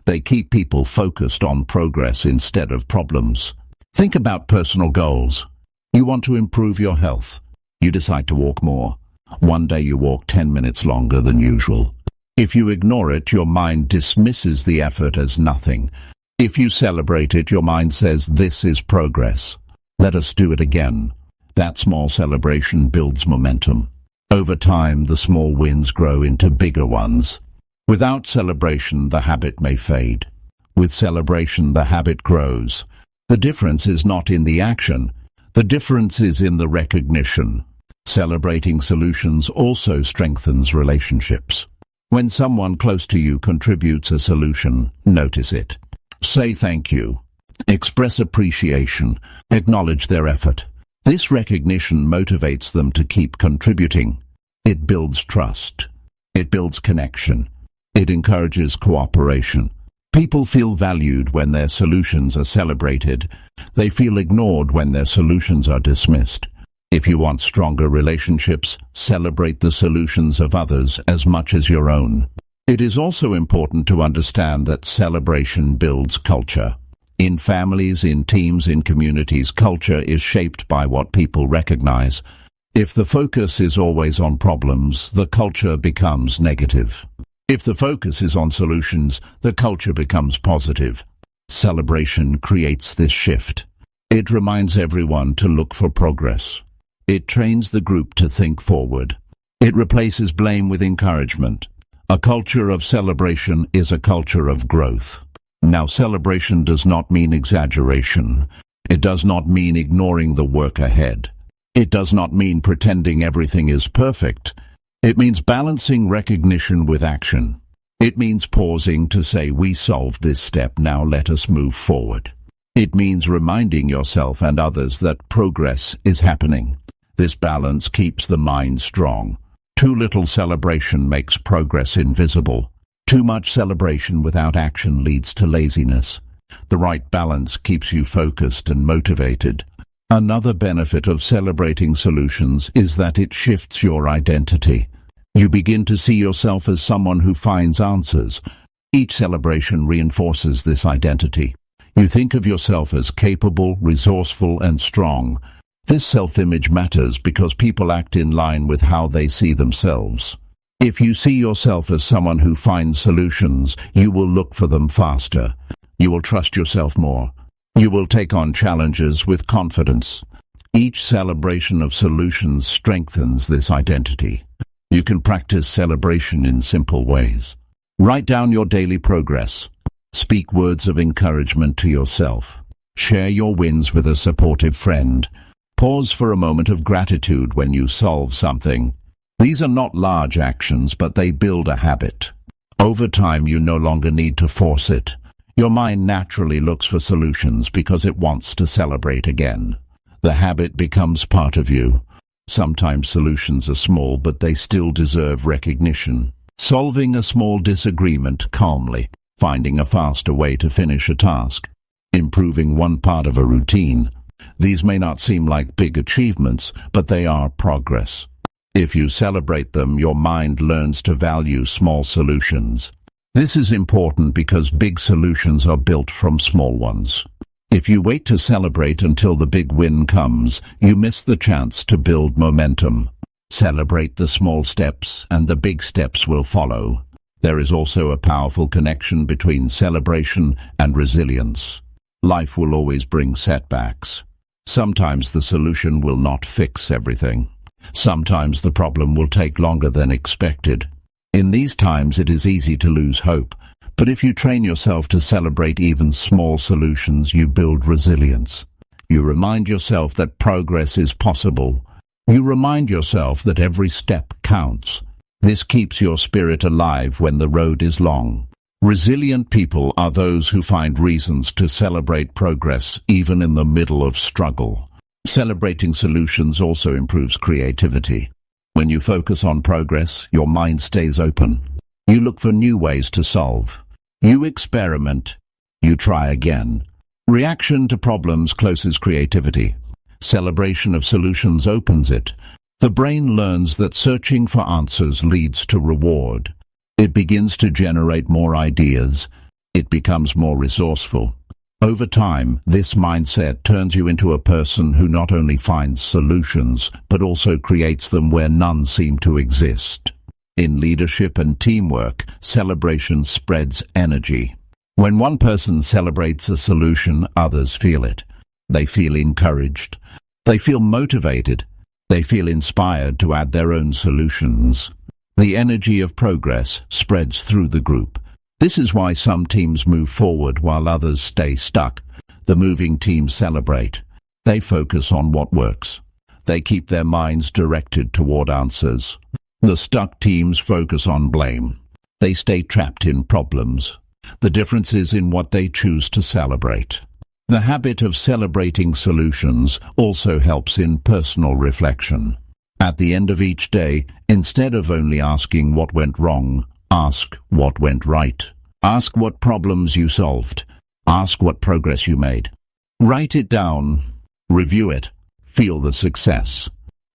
They keep people focused on progress instead of problems. Think about personal goals. You want to improve your health. You decide to walk more. One day you walk 10 minutes longer than usual. If you ignore it, your mind dismisses the effort as nothing. If you celebrate it, your mind says, this is progress. Let us do it again. That small celebration builds momentum. Over time, the small wins grow into bigger ones. Without celebration, the habit may fade. With celebration, the habit grows. The difference is not in the action. The difference is in the recognition. Celebrating solutions also strengthens relationships. When someone close to you contributes a solution, notice it. Say thank you. Express appreciation. Acknowledge their effort. This recognition motivates them to keep contributing. It builds trust. It builds connection. It encourages cooperation. People feel valued when their solutions are celebrated. They feel ignored when their solutions are dismissed. If you want stronger relationships, celebrate the solutions of others as much as your own. It is also important to understand that celebration builds culture. In families, in teams, in communities, culture is shaped by what people recognize. If the focus is always on problems, the culture becomes negative. If the focus is on solutions, the culture becomes positive. Celebration creates this shift. It reminds everyone to look for progress. It trains the group to think forward. It replaces blame with encouragement. A culture of celebration is a culture of growth. Now, celebration does not mean exaggeration. It does not mean ignoring the work ahead. It does not mean pretending everything is perfect. It means balancing recognition with action. It means pausing to say, we solved this step, now let us move forward. It means reminding yourself and others that progress is happening. This balance keeps the mind strong. Too little celebration makes progress invisible. Too much celebration without action leads to laziness. The right balance keeps you focused and motivated. Another benefit of celebrating solutions is that it shifts your identity. You begin to see yourself as someone who finds answers. Each celebration reinforces this identity. You think of yourself as capable, resourceful, and strong. This self-image matters because people act in line with how they see themselves. If you see yourself as someone who finds solutions, you will look for them faster. You will trust yourself more. You will take on challenges with confidence. Each celebration of solutions strengthens this identity. You can practice celebration in simple ways. Write down your daily progress. Speak words of encouragement to yourself. Share your wins with a supportive friend. Pause for a moment of gratitude when you solve something. These are not large actions, but they build a habit. Over time, you no longer need to force it. Your mind naturally looks for solutions because it wants to celebrate again. The habit becomes part of you. Sometimes solutions are small, but they still deserve recognition. Solving a small disagreement calmly, finding a faster way to finish a task, improving one part of a routine. These may not seem like big achievements, but they are progress. If you celebrate them, your mind learns to value small solutions. This is important because big solutions are built from small ones. If you wait to celebrate until the big win comes, you miss the chance to build momentum. Celebrate the small steps, and the big steps will follow. There is also a powerful connection between celebration and resilience. Life will always bring setbacks. Sometimes the solution will not fix everything. Sometimes the problem will take longer than expected. In these times, it is easy to lose hope. But if you train yourself to celebrate even small solutions, you build resilience. You remind yourself that progress is possible. You remind yourself that every step counts. This keeps your spirit alive when the road is long. Resilient people are those who find reasons to celebrate progress even in the middle of struggle. Celebrating solutions also improves creativity. When you focus on progress, your mind stays open. You look for new ways to solve. You experiment. You try again. Reaction to problems closes creativity. Celebration of solutions opens it. The brain learns that searching for answers leads to reward. It begins to generate more ideas. It becomes more resourceful. Over time, this mindset turns you into a person who not only finds solutions, but also creates them where none seem to exist. In leadership and teamwork, celebration spreads energy. When one person celebrates a solution, others feel it. They feel encouraged. They feel motivated. They feel inspired to add their own solutions. The energy of progress spreads through the group. This is why some teams move forward while others stay stuck. The moving teams celebrate. They focus on what works. They keep their minds directed toward answers. The stuck teams focus on blame. They stay trapped in problems. The difference is in what they choose to celebrate. The habit of celebrating solutions also helps in personal reflection. At the end of each day, instead of only asking what went wrong, ask what went right. Ask what problems you solved. Ask what progress you made. Write it down. Review it. Feel the success.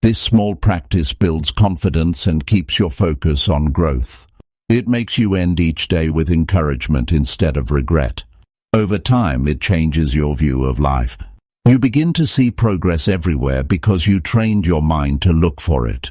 This small practice builds confidence and keeps your focus on growth. It makes you end each day with encouragement instead of regret. Over time, it changes your view of life. You begin to see progress everywhere because you trained your mind to look for it.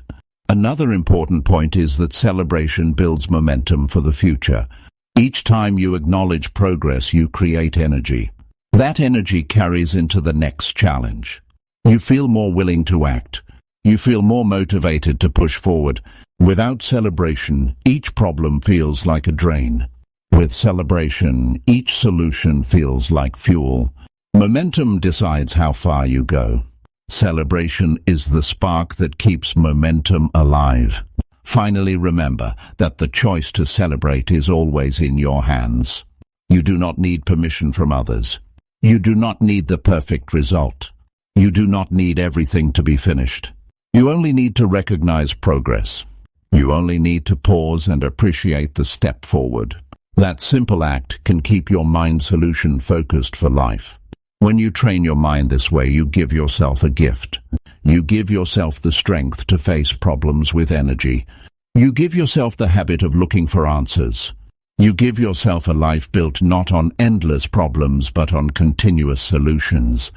Another important point is that celebration builds momentum for the future. Each time you acknowledge progress, you create energy. That energy carries into the next challenge. You feel more willing to act. You feel more motivated to push forward. Without celebration, each problem feels like a drain. With celebration, each solution feels like fuel. Momentum decides how far you go. Celebration is the spark that keeps momentum alive. Finally, remember that the choice to celebrate is always in your hands. You do not need permission from others. You do not need the perfect result. You do not need everything to be finished. You only need to recognize progress. You only need to pause and appreciate the step forward. That simple act can keep your mind solution focused for life. When you train your mind this way, you give yourself a gift. You give yourself the strength to face problems with energy. You give yourself the habit of looking for answers. You give yourself a life built not on endless problems but on continuous solutions.